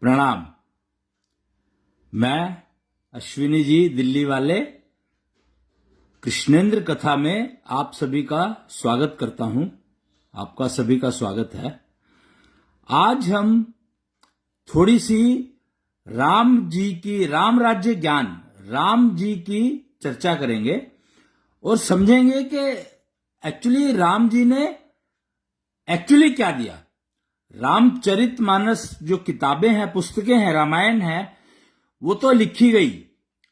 प्रणाम। मैं अश्विनी जी दिल्ली वाले कृष्णेंद्र कथा में आप सभी का स्वागत करता हूं। आपका सभी का स्वागत है। आज हम थोड़ी सी राम जी की राम राज्य ज्ञान राम जी की चर्चा करेंगे और समझेंगे कि एक्चुअली राम जी ने एक्चुअली क्या दिया। रामचरितमानस जो किताबें हैं, पुस्तकें हैं, रामायण है, वो तो लिखी गई,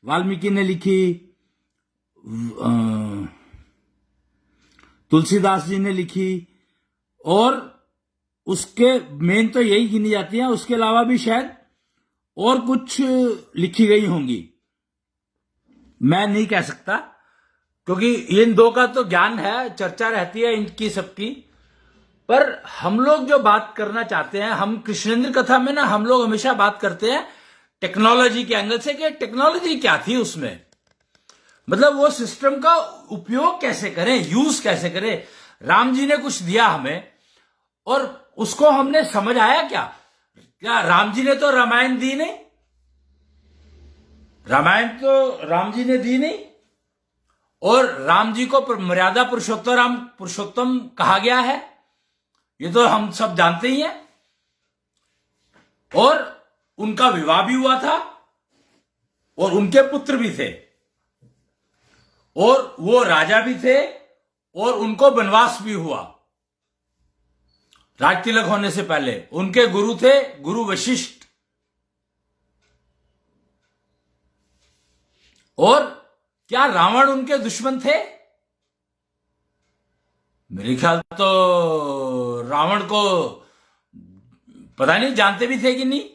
वाल्मीकि ने लिखी, तुलसीदास जी ने लिखी, और उसके मेन तो यही गिनी जाती है। उसके अलावा भी शायद और कुछ लिखी गई होंगी, मैं नहीं कह सकता, क्योंकि इन दो का तो ज्ञान है, चर्चा रहती है इनकी सबकी। पर हम लोग जो बात करना चाहते हैं, हम कृष्णेंद्र कथा में ना हम लोग हमेशा बात करते हैं टेक्नोलॉजी के एंगल से कि टेक्नोलॉजी क्या थी उसमें, मतलब वो सिस्टम का उपयोग कैसे करें, यूज कैसे करें। राम जी ने कुछ दिया हमें और उसको हमने समझ आया क्या राम जी ने तो रामायण दी नहीं, रामायण तो राम जी ने दी नहीं, और राम जी को मर्यादा पुरुषोत्तम कहा गया है, ये तो हम सब जानते ही हैं। और उनका विवाह भी हुआ था और उनके पुत्र भी थे और वो राजा भी थे और उनको वनवास भी हुआ राज तिलक होने से पहले। उनके गुरु थे गुरु वशिष्ठ, और क्या रावण उनके दुश्मन थे? मेरे ख्याल तो रावण को पता नहीं, जानते भी थे कि नहीं।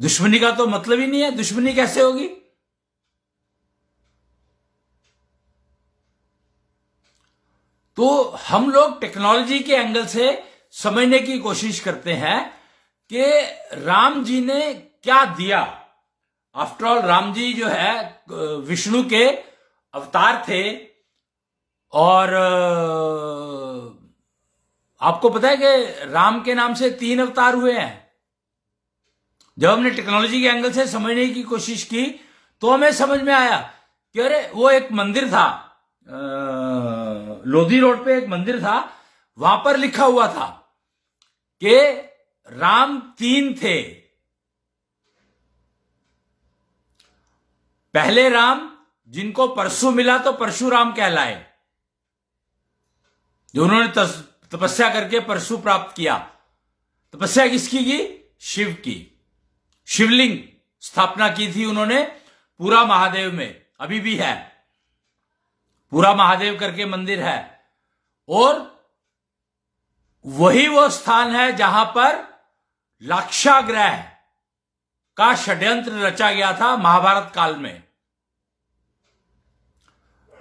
दुश्मनी का तो मतलब ही नहीं है, दुश्मनी कैसे होगी। तो हम लोग टेक्नोलॉजी के एंगल से समझने की कोशिश करते हैं कि राम जी ने क्या दिया। आफ्टर ऑल राम जी जो है विष्णु के अवतार थे, और आपको पता है कि राम के नाम से 3 अवतार हुए हैं। जब हमने टेक्नोलॉजी के एंगल से समझने की कोशिश की तो हमें समझ में आया कि अरे वो एक मंदिर था, लोधी रोड पे एक मंदिर था, वहां पर लिखा हुआ था कि राम 3 थे। पहले राम जिनको परशु मिला तो परशुराम कहलाए, जो उन्होंने तपस्या करके परशु प्राप्त किया। तपस्या किसकी की? शिव की। शिवलिंग स्थापना की थी उन्होंने पूरा महादेव में, अभी भी है, पूरा महादेव करके मंदिर है। और वही वो स्थान है जहां पर लाक्षागृह का षड्यंत्र रचा गया था महाभारत काल में।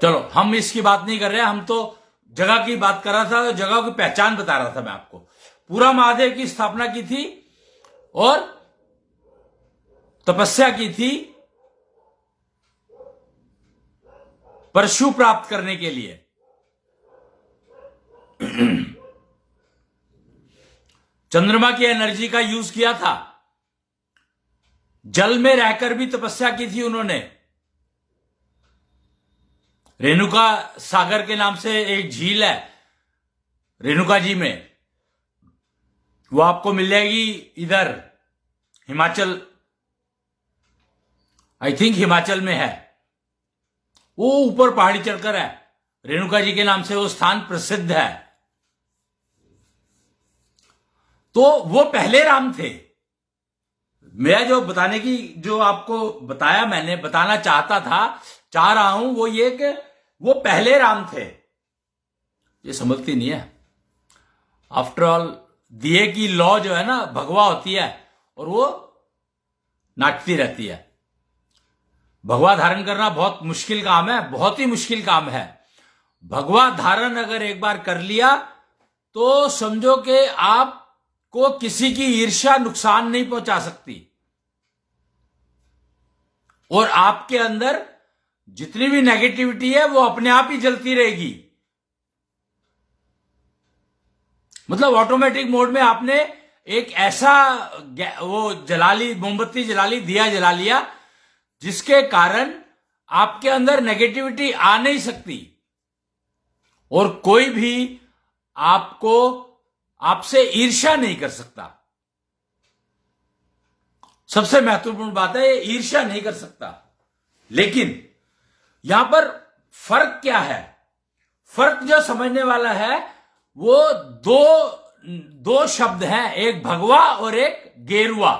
चलो हम इसकी बात नहीं कर रहे, हम तो जगह की बात कर रहा था, तो जगह की पहचान बता रहा था मैं आपको। पूरा महादेव की स्थापना की थी और तपस्या की थी परशु प्राप्त करने के लिए। चंद्रमा की एनर्जी का यूज किया था। जल में रहकर भी तपस्या की थी उन्होंने। रेणुका सागर के नाम से एक झील है रेणुका जी में, वो आपको मिल जाएगी इधर हिमाचल, आई थिंक हिमाचल में है। वो ऊपर पहाड़ी चढ़कर है, रेणुका जी के नाम से वो स्थान प्रसिद्ध है। तो वो पहले राम थे। मैं जो बताने की, जो आपको बताया, मैंने बताना चाह रहा हूं वो ये कि वो पहले राम थे। ये समझती नहीं है। आफ्टर ऑल दिए की लॉ जो है ना, भगवा होती है और वो नाचती रहती है। भगवा धारण करना बहुत मुश्किल काम है, बहुत ही मुश्किल काम है। भगवा धारण अगर एक बार कर लिया तो समझो कि आपको किसी की ईर्ष्या नुकसान नहीं पहुंचा सकती, और आपके अंदर जितनी भी नेगेटिविटी है वो अपने आप ही जलती रहेगी। मतलब ऑटोमेटिक मोड में आपने एक ऐसा वो जला ली, मोमबत्ती जला ली, दिया जला लिया, जिसके कारण आपके अंदर नेगेटिविटी आ नहीं सकती और कोई भी आपको, आपसे ईर्ष्या नहीं कर सकता। सबसे महत्वपूर्ण बात है, ये ईर्ष्या नहीं कर सकता। लेकिन यहां पर फर्क क्या है? फर्क जो समझने वाला है वो दो शब्द हैं, एक भगवा और एक गेरुआ।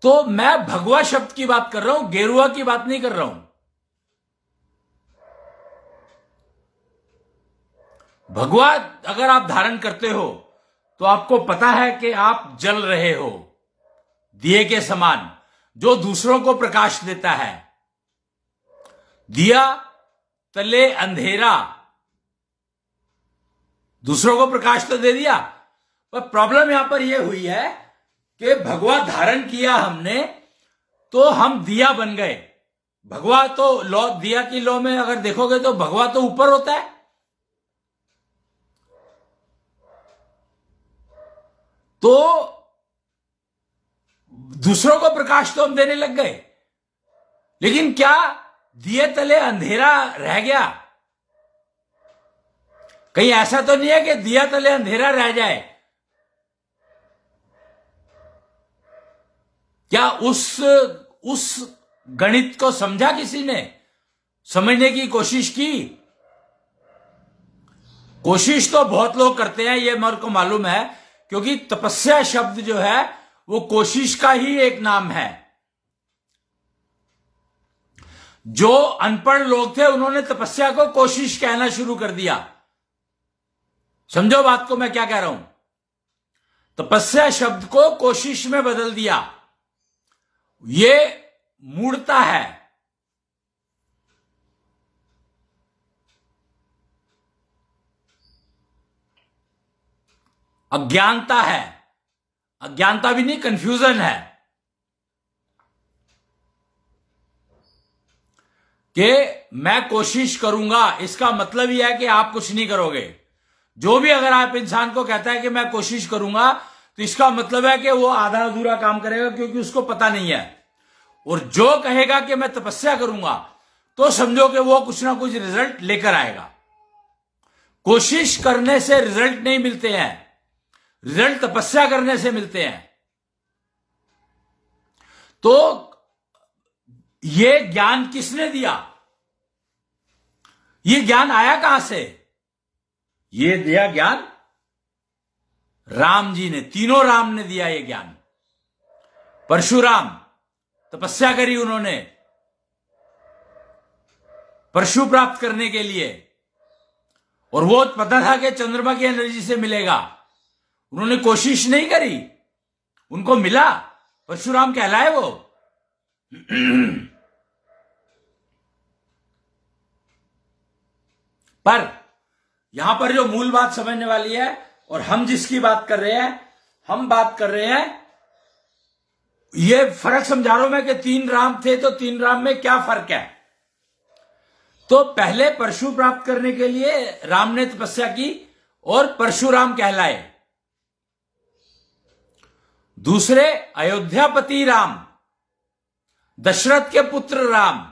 तो मैं भगवा शब्द की बात कर रहा हूं, गेरुआ की बात नहीं कर रहा हूं। भगवा अगर आप धारण करते हो तो आपको पता है कि आप जल रहे हो, दिए के समान, जो दूसरों को प्रकाश देता है। दिया तले अंधेरा, दूसरों को प्रकाश तो दे दिया, पर प्रॉब्लम यहां पर यह हुई है कि भगवा धारण किया हमने तो हम दिया बन गए। भगवा तो लौ, दिया की लौ में अगर देखोगे तो भगवा तो ऊपर होता है, तो दूसरों को प्रकाश तो हम देने लग गए, लेकिन क्या दिए तले अंधेरा रह गया? कहीं ऐसा तो नहीं है कि दिया तले अंधेरा रह जाए? क्या उस गणित को समझा किसी ने? समझने की कोशिश की? कोशिश तो बहुत लोग करते हैं, ये मेरे को मालूम है, क्योंकि तपस्या शब्द जो है वो कोशिश का ही एक नाम है। जो अनपढ़ लोग थे उन्होंने तपस्या को कोशिश कहना शुरू कर दिया। समझो बात को मैं क्या कह रहा हूं। तपस्या शब्द को कोशिश में बदल दिया। ये मूढ़ता है। अज्ञानता है। अज्ञानता भी नहीं, कंफ्यूजन है कि मैं कोशिश करूंगा, इसका मतलब ही है कि आप कुछ नहीं करोगे। जो भी अगर आप इंसान को कहता है कि मैं कोशिश करूंगा, तो इसका मतलब है कि वो आधा अधूरा काम करेगा, क्योंकि उसको पता नहीं है। और जो कहेगा कि मैं तपस्या करूंगा, तो समझो कि वो कुछ ना कुछ रिजल्ट लेकर आएगा। कोशिश करने से रिजल्ट नहीं मिलते हैं, रिजल्ट तपस्या करने से मिलते हैं। तो ये ज्ञान किसने दिया? ये ज्ञान आया कहां से? ये दिया ज्ञान राम जी ने, तीनों राम ने दिया ये ज्ञान। परशुराम तपस्या करी उन्होंने परशु प्राप्त करने के लिए, और वो पता था कि चंद्रमा की एनर्जी से मिलेगा। उन्होंने कोशिश नहीं करी, उनको मिला, परशुराम कहलाए वो। पर यहां पर जो मूल बात समझने वाली है, और हम जिसकी बात कर रहे हैं, हम बात कर रहे हैं, ये फर्क समझा रहा हूं मैं कि 3 राम थे, तो 3 राम में क्या फर्क है। तो पहले परशु प्राप्त करने के लिए राम ने तपस्या की और परशुराम कहलाए। दूसरे अयोध्यापति राम, दशरथ के पुत्र राम,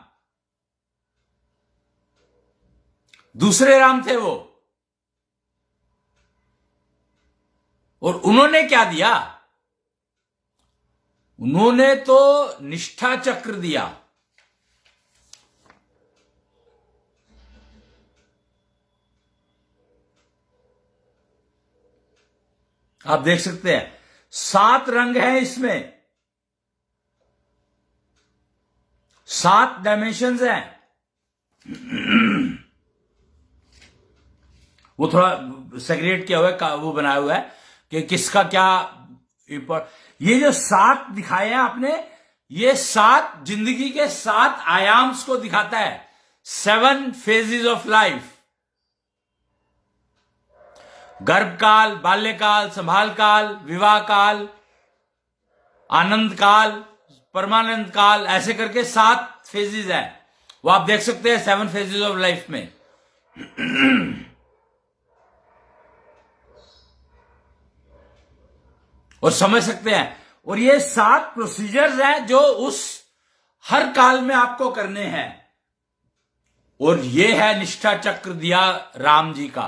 दूसरे राम थे वो। और उन्होंने क्या दिया? उन्होंने तो निष्ठा चक्र दिया। आप देख सकते हैं 7 रंग हैं इसमें, 7 डायमेंशंस हैं। वो थोड़ा सेग्रीगेट किया हुआ है, वो बनाया हुआ है कि किसका क्या ये जो 7 दिखाए हैं आपने, ये 7 जिंदगी के 7 आयाम्स को दिखाता है। 7 फेजेस ऑफ लाइफ। गर्भकाल, बाल्यकाल, संभाल काल, विवाह काल, आनंद काल, परमानंद काल, ऐसे करके 7 फेजेस है। वो आप देख सकते हैं 7 फेजेस ऑफ लाइफ में। और समझ सकते हैं। और ये 7 प्रोसीजर्स हैं जो उस हर काल में आपको करने हैं। और ये है निष्ठा चक्र दिया राम जी का।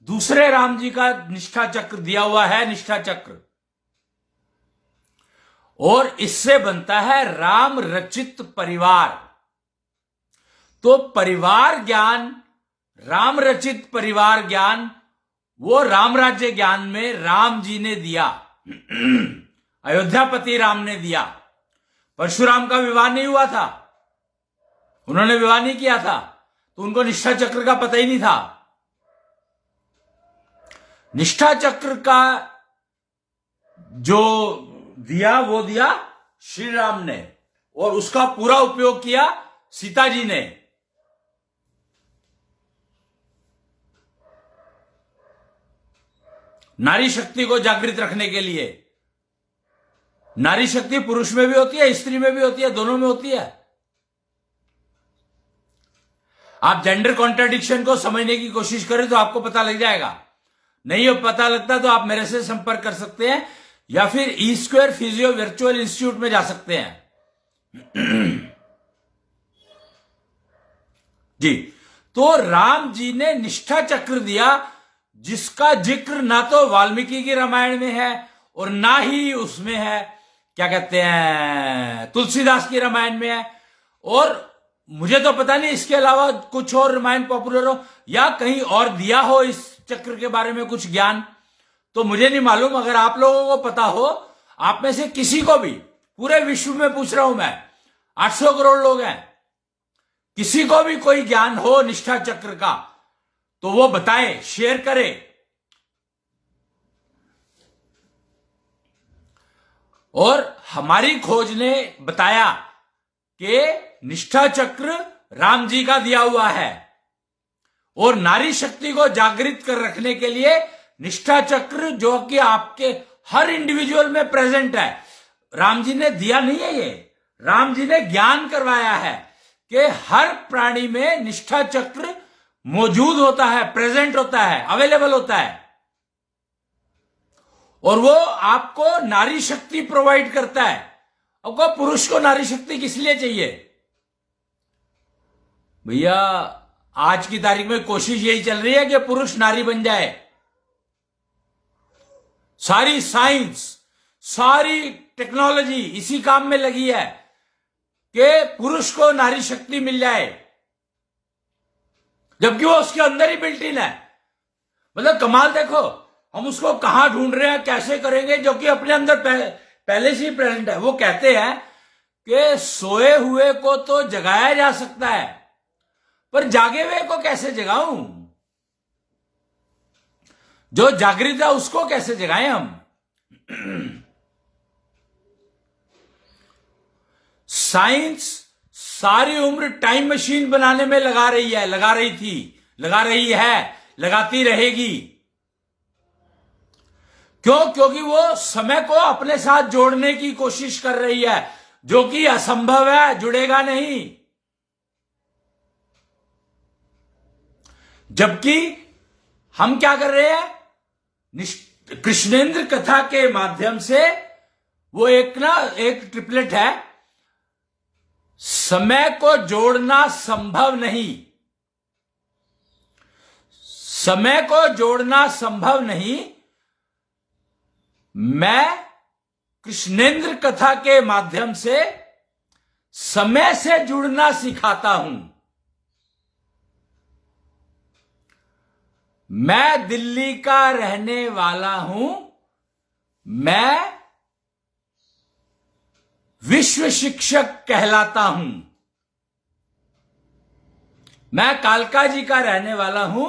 दूसरे राम जी का निष्ठा चक्र दिया हुआ है, निष्ठा चक्र। और इससे बनता है राम रचित परिवार। तो परिवार ज्ञान, राम रचित परिवार ज्ञान, वो राम राज्य ज्ञान में राम जी ने दिया, अयोध्यापति राम ने दिया। परशुराम का विवाह नहीं हुआ था, उन्होंने विवाह नहीं किया था, तो उनको निष्ठा चक्र का पता ही नहीं था। निष्ठा चक्र का जो दिया वो दिया श्री राम ने, और उसका पूरा उपयोग किया सीता जी ने। नारी शक्ति को जागृत रखने के लिए। नारी शक्ति पुरुष में भी होती है, स्त्री में भी होती है, दोनों में होती है। आप जेंडर कॉन्ट्राडिक्शन को समझने की कोशिश करें तो आपको पता लग जाएगा। नहीं हो पता लगता तो आप मेरे से संपर्क कर सकते हैं, या फिर E² फिजियो वर्चुअल इंस्टीट्यूट में जा सकते हैं। जी, तो राम जी ने निष्ठा चक्र दिया, जिसका जिक्र ना तो वाल्मीकि की रामायण में है और ना ही उसमें है, क्या कहते हैं, तुलसीदास की रामायण में है। और मुझे तो पता नहीं इसके अलावा कुछ और रामायण पॉपुलर हो या कहीं और दिया हो इस चक्र के बारे में कुछ ज्ञान, तो मुझे नहीं मालूम। अगर आप लोगों को पता हो, आप में से किसी को भी, पूरे विश्व में पूछ रहा हूं मैं, 800 करोड़ लोग हैं, किसी को भी कोई ज्ञान हो निष्ठा चक्र का, तो वो बताए, शेयर करे। और हमारी खोज ने बताया कि निष्ठा चक्र राम जी का दिया हुआ है, और नारी शक्ति को जागृत कर रखने के लिए निष्ठा चक्र, जो कि आपके हर इंडिविजुअल में प्रेजेंट है, राम जी ने दिया नहीं है। ये राम जी ने ज्ञान करवाया है कि हर प्राणी में निष्ठा चक्र मौजूद होता है, प्रेजेंट होता है, अवेलेबल होता है। और वो आपको नारी शक्ति प्रोवाइड करता है। आपको पुरुष को नारी शक्ति किस लिए चाहिए भैया? आज की तारीख में कोशिश यही चल रही है कि पुरुष नारी बन जाए। सारी साइंस, सारी टेक्नोलॉजी इसी काम में लगी है कि पुरुष को नारी शक्ति मिल जाए, जबकि वो उसके अंदर ही बिल्ट इन है। मतलब कमाल देखो, हम उसको कहां ढूंढ रहे हैं, कैसे करेंगे, जो कि अपने अंदर पहले से ही प्रेजेंट है। वो कहते हैं कि सोए हुए को तो जगाया जा सकता है, पर जागे हुए को कैसे जगाऊं? जो जागृत है उसको कैसे जगाएं हम? साइंस सारी उम्र टाइम मशीन बनाने में लगा रही है, लगा रही थी, लगा रही है, लगाती रहेगी। क्यों? क्योंकि वो समय को अपने साथ जोड़ने की कोशिश कर रही है, जो कि असंभव है, जुड़ेगा नहीं। जबकि हम क्या कर रहे हैं? कृष्णेंद्र कथा के माध्यम से, वो एक ट्रिपलेट है, समय को जोड़ना संभव नहीं, समय को जोड़ना संभव नहीं। मैं कृष्णेंद्र कथा के माध्यम से समय से जुड़ना सिखाता हूं। मैं दिल्ली का रहने वाला हूं, मैं विश्व शिक्षक कहलाता हूं। मैं कालका जी का रहने वाला हूं,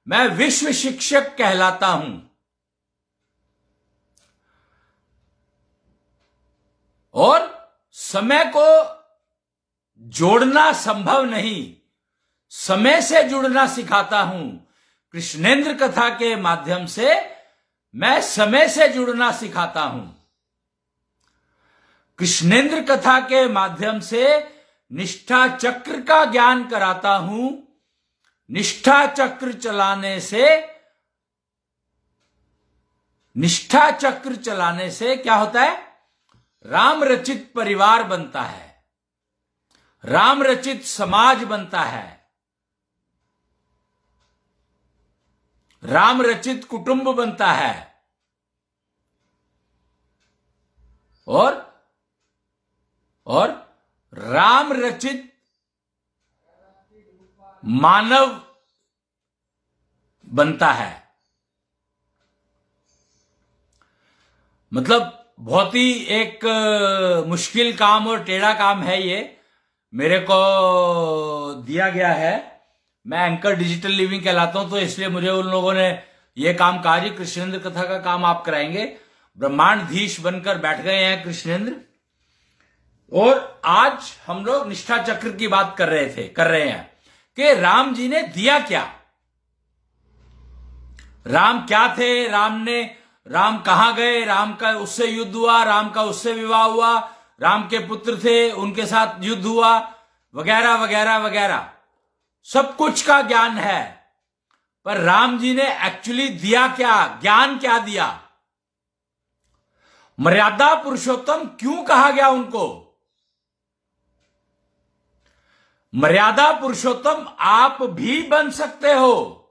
मैं विश्व शिक्षक कहलाता हूं। और समय को जोड़ना संभव नहीं, समय से जुड़ना सिखाता हूं। कृष्णेंद्र कथा के माध्यम से मैं समय से जुड़ना सिखाता हूं। कृष्णेंद्र कथा के माध्यम से निष्ठा चक्र का ज्ञान कराता हूं। निष्ठा चक्र चलाने से निष्ठा चक्र चलाने से क्या होता है? राम रचित परिवार बनता है, राम रचित समाज बनता है, राम रचित कुटुंब बनता है, और राम रचित मानव बनता है। मतलब बहुत ही एक मुश्किल काम और टेढ़ा काम है ये, मेरे को दिया गया है। मैं एंकर डिजिटल लिविंग कहलाता हूं, तो इसलिए मुझे उन लोगों ने ये काम कहा जी कृष्णेंद्र कथा का काम आप कराएंगे। ब्रह्मांडधीश बनकर बैठ गए हैं कृष्णेंद्र। और आज हम लोग निष्ठा चक्र की बात कर रहे हैं कि राम जी ने दिया क्या, राम क्या थे, राम कहां गए, राम का उससे युद्ध हुआ, राम का उससे विवाह हुआ, राम के पुत्र थे उनके साथ युद्ध हुआ, वगैरह वगैरह वगैरह, सब कुछ का ज्ञान है। पर राम जी ने एक्चुअली दिया क्या, ज्ञान क्या दिया? मर्यादा पुरुषोत्तम क्यों कहा गया उनको? मर्यादा पुरुषोत्तम आप भी बन सकते हो,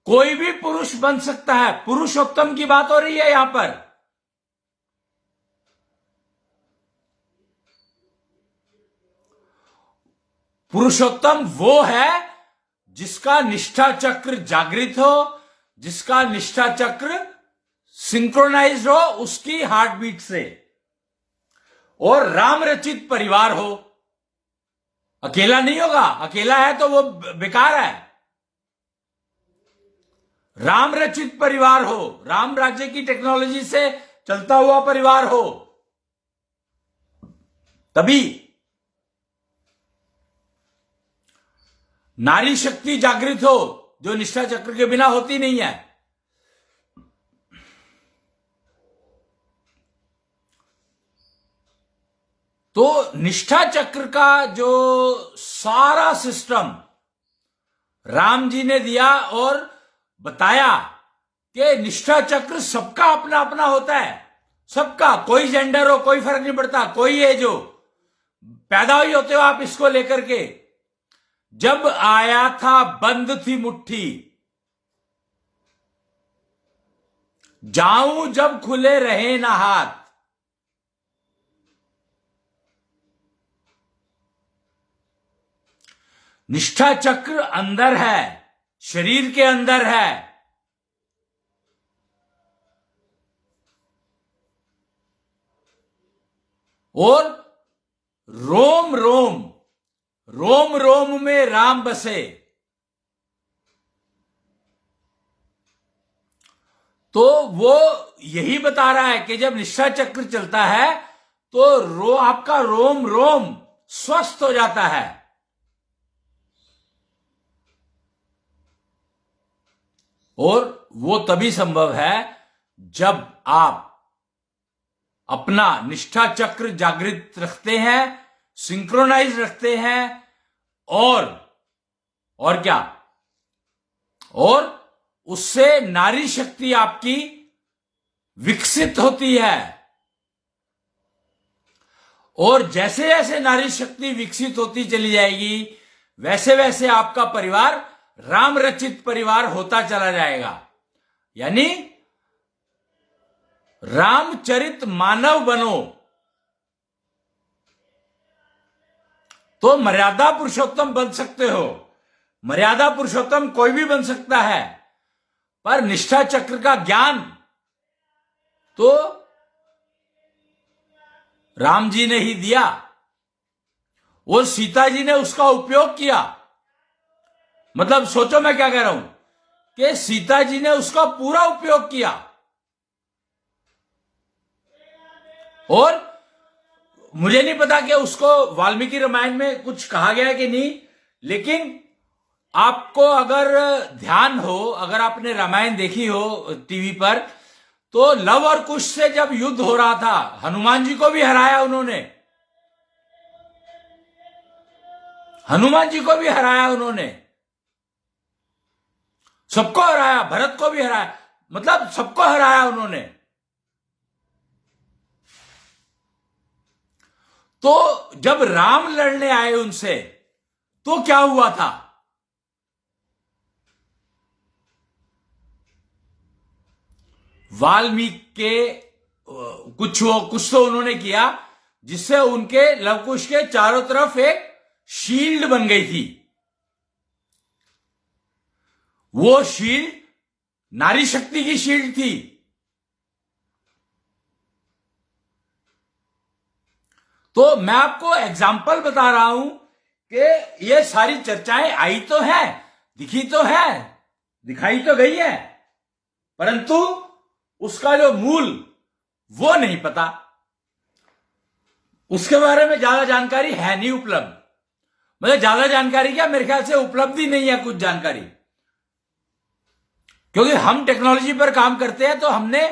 कोई भी पुरुष बन सकता है। पुरुषोत्तम की बात हो रही है यहां पर। पुरुषोत्तम वो है जिसका निष्ठा चक्र जागृत हो, जिसका निष्ठा चक्र सिंक्रोनाइज हो उसकी हार्ट बीट से, और राम रचित परिवार हो। अकेला नहीं होगा, अकेला है तो वो बेकार है। राम रचित परिवार हो, राम राज्य की टेक्नोलॉजी से चलता हुआ परिवार हो, तभी नारी शक्ति जागृत हो, जो निष्ठा चक्र के बिना होती नहीं है। तो निष्ठा चक्र का जो सारा सिस्टम राम जी ने दिया और बताया कि निष्ठा चक्र सबका अपना अपना होता है, सबका, कोई जेंडर हो कोई फर्क नहीं पड़ता, कोई एज हो, पैदा ही होते हो आप इसको लेकर के। जब आया था बंद थी मुट्ठी, जाऊं जब खुले रहे ना हाथ। निष्ठा चक्र अंदर है, शरीर के अंदर है, और रोम रोम रोम रोम में राम बसे। तो वो यही बता रहा है कि जब निष्ठा चक्र चलता है तो आपका रोम रोम स्वस्थ हो जाता है। और वो तभी संभव है जब आप अपना निष्ठा चक्र जागृत रखते हैं, सिंक्रोनाइज रखते हैं, और क्या, और उससे नारी शक्ति आपकी विकसित होती है। और जैसे जैसे नारी शक्ति विकसित होती चली जाएगी, वैसे वैसे आपका परिवार राम रचित परिवार होता चला जाएगा। यानी रामचरित मानव बनो। तो मर्यादा पुरुषोत्तम बन सकते हो, मर्यादा पुरुषोत्तम कोई भी बन सकता है, पर निष्ठा चक्र का ज्ञान तो राम जी ने ही दिया, और सीता जी ने उसका उपयोग किया। मतलब सोचो मैं क्या कह रहा हूं, कि सीता जी ने उसका पूरा उपयोग किया। और मुझे नहीं पता कि उसको वाल्मीकि रामायण में कुछ कहा गया है कि नहीं, लेकिन आपको अगर ध्यान हो, अगर आपने रामायण देखी हो टीवी पर, तो लव और कुश से जब युद्ध हो रहा था, हनुमान जी को भी हराया उन्होंने, हनुमान जी को भी हराया उन्होंने, सबको हराया, भरत को भी हराया। मतलब सबको हराया उन्होंने। तो जब राम लड़ने आए उनसे तो क्या हुआ था? वाल्मीकि के कुछ तो उन्होंने किया जिससे उनके लवकुश के चारों तरफ एक शील्ड बन गई थी। वो शील्ड नारी शक्ति की शील्ड थी। तो मैं आपको एग्जाम्पल बता रहा हूं कि ये सारी चर्चाएं आई तो है, दिखी तो है, दिखाई तो गई है, परंतु उसका जो मूल वो नहीं पता, उसके बारे में ज्यादा जानकारी है नहीं उपलब्ध। मतलब ज्यादा जानकारी क्या, मेरे ख्याल से उपलब्ध ही नहीं है कुछ जानकारी, क्योंकि हम टेक्नोलॉजी पर काम करते हैं। तो हमने,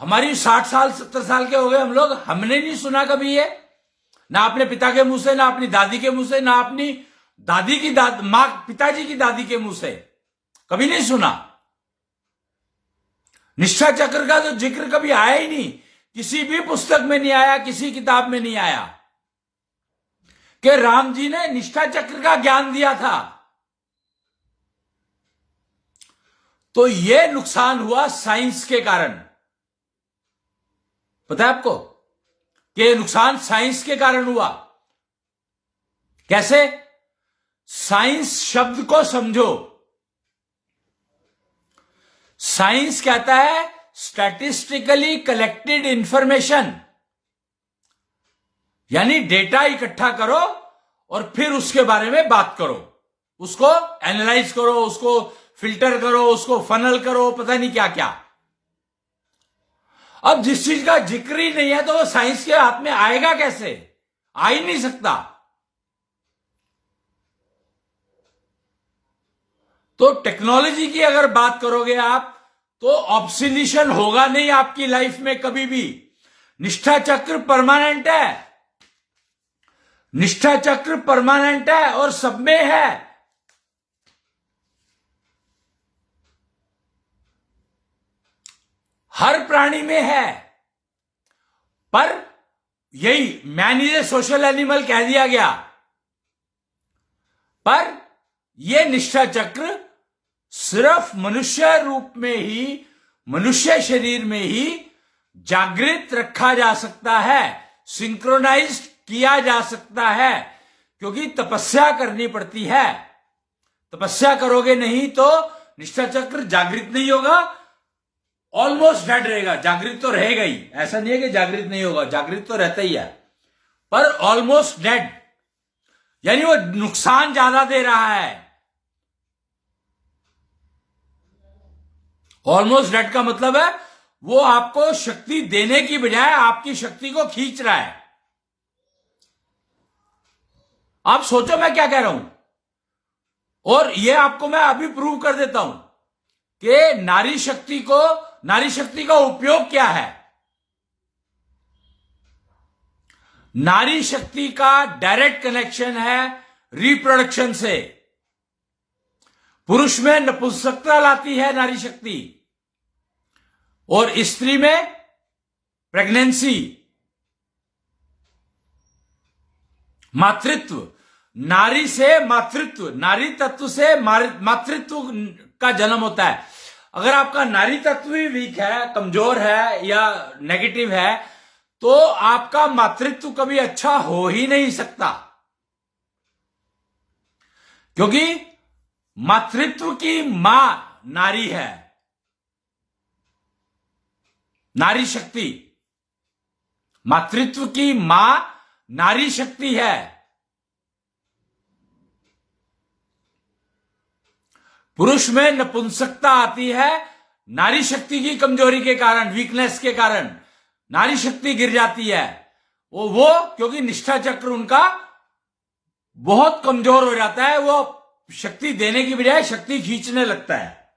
हमारी 60 साल 70 साल के हो गए हम लोग, हमने नहीं सुना कभी ये, ना अपने पिता के मुंह से, ना अपनी दादी के मुंह से, ना अपनी दादी की मां पिताजी की दादी के मुंह से कभी नहीं सुना। निष्ठा चक्र का तो जिक्र कभी आया ही नहीं, किसी भी पुस्तक में नहीं आया, किसी किताब में नहीं आया कि राम जी ने निष्ठा चक्र का ज्ञान दिया था। तो यह नुकसान हुआ साइंस के कारण। पता है आपको कि नुकसान साइंस के कारण हुआ? कैसे? साइंस शब्द को समझो। साइंस कहता है स्टैटिस्टिकली कलेक्टेड इंफॉर्मेशन, यानी डेटा इकट्ठा करो और फिर उसके बारे में बात करो, उसको एनालाइज करो, उसको फिल्टर करो, उसको फनल करो, पता नहीं क्या क्या। अब जिस चीज का जिक्र ही नहीं है तो वो साइंस के हाथ में आएगा कैसे? आ ही नहीं सकता। तो टेक्नोलॉजी की अगर बात करोगे आप तो ऑब्सोल्यूशन होगा नहीं आपकी लाइफ में कभी भी। निष्ठा चक्र परमानेंट है, निष्ठा चक्र परमानेंट है और सब में है। हर प्राणी में है। पर यही man is a social animal कह दिया गया, पर यह निष्ठा चक्र सिर्फ मनुष्य रूप में ही, मनुष्य शरीर में ही जागृत रखा जा सकता है, सिंक्रोनाइज्ड किया जा सकता है, क्योंकि तपस्या करनी पड़ती है। तपस्या करोगे नहीं तो निष्ठा चक्र जागृत नहीं होगा, ऑलमोस्ट डेड रहेगा। जागृत तो रहेगा ही, ऐसा नहीं है कि जागृत नहीं होगा, जागृत तो रहता ही है, पर ऑलमोस्ट डेड, यानी वो नुकसान ज्यादा दे रहा है। ऑलमोस्ट डेड का मतलब है वो आपको शक्ति देने की बजाय आपकी शक्ति को खींच रहा है। आप सोचो मैं क्या कह रहा हूं, और ये आपको मैं अभी प्रूव कर देता हूं कि नारी शक्ति का उपयोग क्या है। नारी शक्ति का डायरेक्ट कनेक्शन है रिप्रोडक्शन से। पुरुष में नपुंसकता लाती है नारी शक्ति, और स्त्री में प्रेगनेंसी, मातृत्व। नारी से मातृत्व, नारी तत्व से मातृत्व का जन्म होता है। अगर आपका नारी तत्व ही वीक है, कमजोर है या नेगेटिव है, तो आपका मातृत्व कभी अच्छा हो ही नहीं सकता, क्योंकि मातृत्व की मां नारी है, नारी शक्ति। मातृत्व की मां नारी शक्ति है। पुरुष में नपुंसकता आती है नारी शक्ति की कमजोरी के कारण, वीकनेस के कारण नारी शक्ति गिर जाती है। वो क्योंकि निष्ठा चक्र उनका बहुत कमजोर हो जाता है, वो शक्ति देने की बजाय शक्ति खींचने लगता है।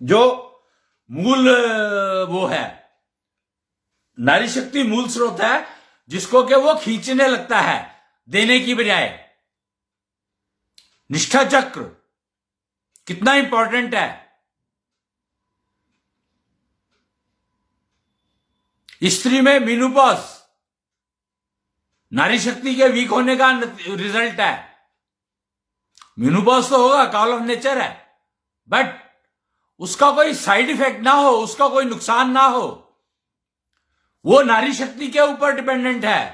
जो मूल वो है, नारी शक्ति मूल स्रोत है जिसको कि वो खींचने लगता है देने की बजाय। निष्ठा चक्र कितना इंपॉर्टेंट है। स्त्री में मीनोपॉज नारी शक्ति के वीक होने का रिजल्ट है। मीनोपॉज तो होगा, कॉल ऑफ नेचर है, बट उसका कोई साइड इफेक्ट ना हो, उसका कोई नुकसान ना हो, वो नारी शक्ति के ऊपर डिपेंडेंट है।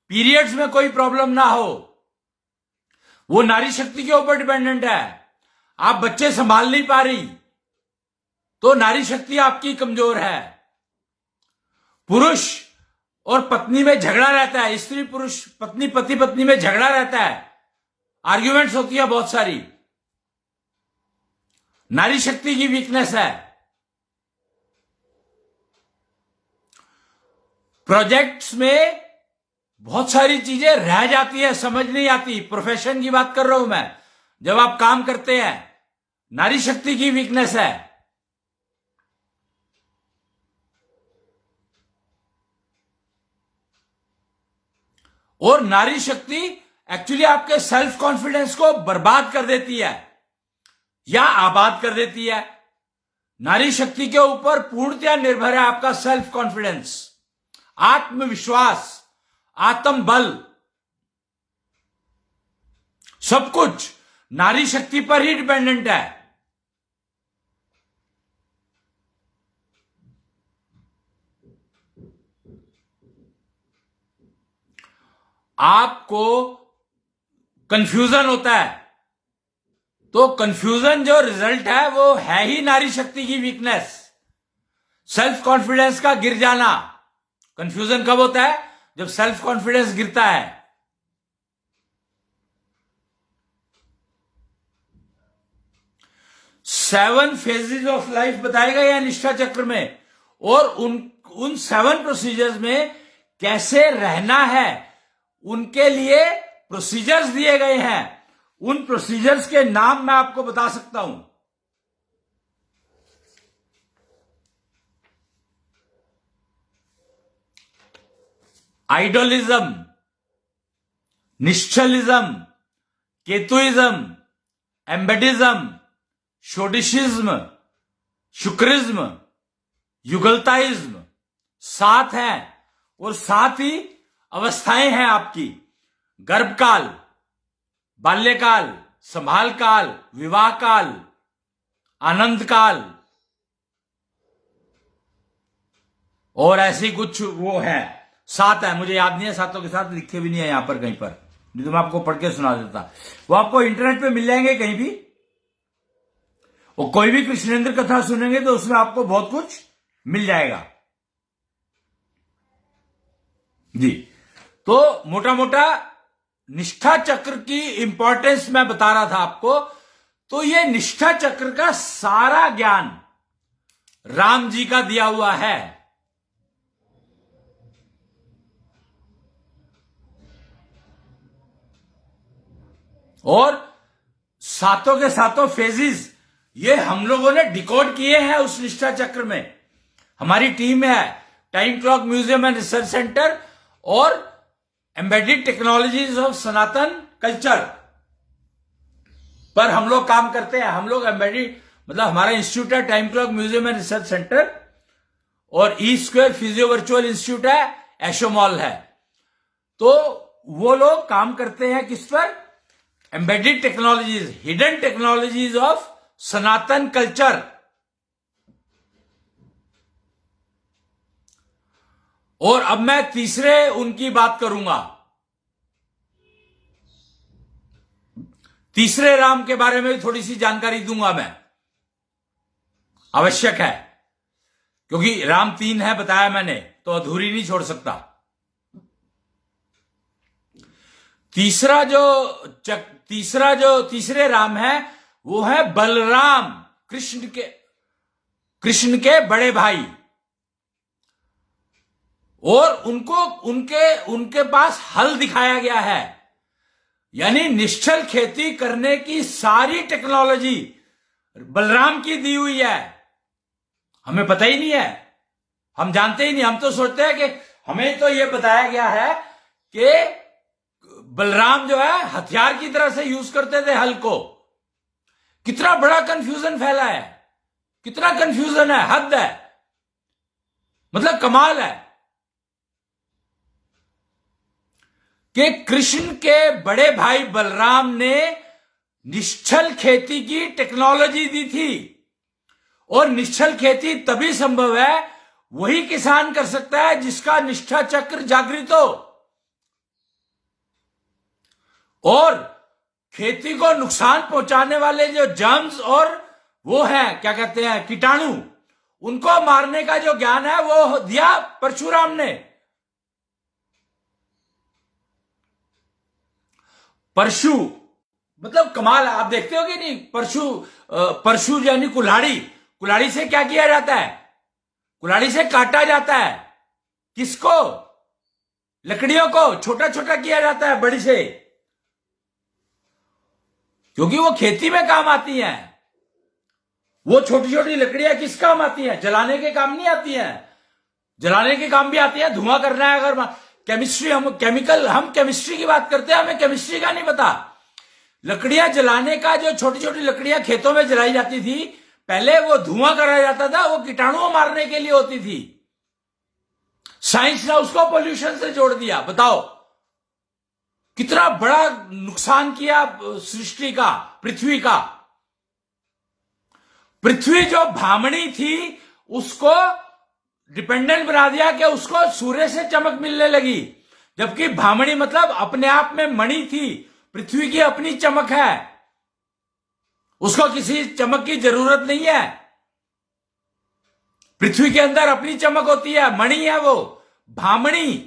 पीरियड्स में कोई प्रॉब्लम ना हो, वो नारी शक्ति के ऊपर डिपेंडेंट है। आप बच्चे संभाल नहीं पा रही तो नारी शक्ति आपकी कमजोर है। पुरुष और पत्नी में झगड़ा रहता है, स्त्री पुरुष पत्नी पति पत्नी में झगड़ा रहता है, आर्ग्यूमेंट्स होती है बहुत सारी, नारी शक्ति की वीकनेस है। प्रोजेक्ट्स में बहुत सारी चीजें रह जाती है, समझ नहीं आती। प्रोफेशन की बात कर रहा हूं मैं, जब आप काम करते हैं, नारी शक्ति की वीकनेस है। और नारी शक्ति एक्चुअली आपके सेल्फ कॉन्फिडेंस को बर्बाद कर देती है या आबाद कर देती है। नारी शक्ति के ऊपर पूर्णतया निर्भर है आपका सेल्फ कॉन्फिडेंस, आत्मविश्वास, आत्मबल, सब कुछ नारी शक्ति पर ही डिपेंडेंट है। आपको कंफ्यूजन होता है तो कंफ्यूजन जो रिजल्ट है वो है ही नारी शक्ति की वीकनेस, सेल्फ कॉन्फिडेंस का गिर जाना। कंफ्यूजन कब होता है? जब सेल्फ कॉन्फिडेंस गिरता है। 7 फेजेस ऑफ लाइफ बताए गए हैं निष्ठा चक्र में, और उन 7 प्रोसीजर्स में कैसे रहना है उनके लिए प्रोसीजर्स दिए गए हैं। उन प्रोसीजर्स के नाम मैं आपको बता सकता हूं। आइडोलिज्म, निश्चलिज्म, केतुइज्म, एम्बेडिज्म, शोडिशिज्म, शुक्रिज्म, युगलताइज्म, 7 हैं। और 7 ही अवस्थाएं हैं आपकी: गर्भकाल, बाल्यकाल, संभाल काल, विवाह काल, आनंद काल, और ऐसी कुछ वो है 7 है। मुझे याद नहीं है, 7 के साथ लिखे भी नहीं है यहां पर कहीं पर, नहीं तो मैं आपको पढ़ के सुना देता। वो आपको इंटरनेट पे मिल जाएंगे कहीं भी। वो कोई भी कृष्णेंद्र कथा सुनेंगे तो उसमें आपको बहुत कुछ मिल जाएगा जी। तो मोटा मोटा निष्ठा चक्र की इंपॉर्टेंस मैं बता रहा था आपको। तो ये निष्ठा चक्र का सारा ज्ञान राम जी का दिया हुआ है। और 7 के 7 फेजेस ये हम लोगों ने डिकोड किए हैं उस निष्ठा चक्र में। हमारी टीम है time clock museum and research centre और embedded technologies of Sanatan culture पर हम लोग काम करते हैं। हम लोग एम्बेडेड मतलब हमारा इंस्टीट्यूट है time clock museum and research centre, और E square physio virtual institute है, एशो मॉल है। तो वो लोग काम करते हैं किस पर? Embedded technologies, hidden technologies of Sanatan culture. और अब मैं तीसरे उनकी बात करूंगा। तीसरे राम के बारे में भी थोड़ी सी जानकारी दूंगा मैं, आवश्यक है, क्योंकि राम 3 है बताया मैंने, तो अधूरी नहीं छोड़ सकता। तीसरे राम है वो है बलराम, कृष्ण के बड़े भाई। और उनके पास हल दिखाया गया है, यानी निश्चल खेती करने की सारी टेक्नोलॉजी बलराम की दी हुई है। हमें पता ही नहीं है, हम जानते ही नहीं। हम तो सोचते हैं कि हमें तो यह बताया गया है कि बलराम जो है हथियार की तरह से यूज करते थे हल को। कितना बड़ा कंफ्यूजन फैला है, कितना कंफ्यूजन है, हद है। मतलब कमाल है कि कृष्ण के बड़े भाई बलराम ने निश्चल खेती की टेक्नोलॉजी दी थी, और निश्चल खेती तभी संभव है, वही किसान कर सकता है जिसका निष्ठा चक्र जागृत हो, और खेती को नुकसान पहुंचाने वाले जो जर्म्स और वो है क्या कहते हैं कीटाणु, उनको मारने का जो ज्ञान है वो दिया परशुराम ने। परशु मतलब कमाल, आप देखते हो कि नहीं, परशु यानी कुल्हाड़ी, कुल्हाड़ी से क्या किया जाता है, कुल्हाड़ी से काटा जाता है, किसको, लकड़ियों को छोटा छोटा किया जाता है बड़ी से, क्योंकि वो खेती में काम आती हैं। वो छोटी छोटी लकड़ियां किस काम आती हैं, जलाने के काम नहीं आती हैं, जलाने के काम भी आती है, धुआं करना है। अगर केमिस्ट्री, हम केमिस्ट्री की बात करते हैं, हमें केमिस्ट्री का नहीं पता। लकड़ियां जलाने का, जो छोटी छोटी लकड़ियां खेतों में जलाई जाती थी पहले, वो धुआं करा जाता था, वो कीटाणुओं मारने के लिए होती थी। साइंस ने उसको पोल्यूशन से जोड़ दिया। बताओ कितना बड़ा नुकसान किया सृष्टि का, पृथ्वी का। पृथ्वी जो भामनी थी उसको डिपेंडेंट बना दिया कि उसको सूर्य से चमक मिलने लगी, जबकि भामनी मतलब अपने आप में मणि थी। पृथ्वी की अपनी चमक है, उसको किसी चमक की जरूरत नहीं है। पृथ्वी के अंदर अपनी चमक होती है, मणि है वो भामनी।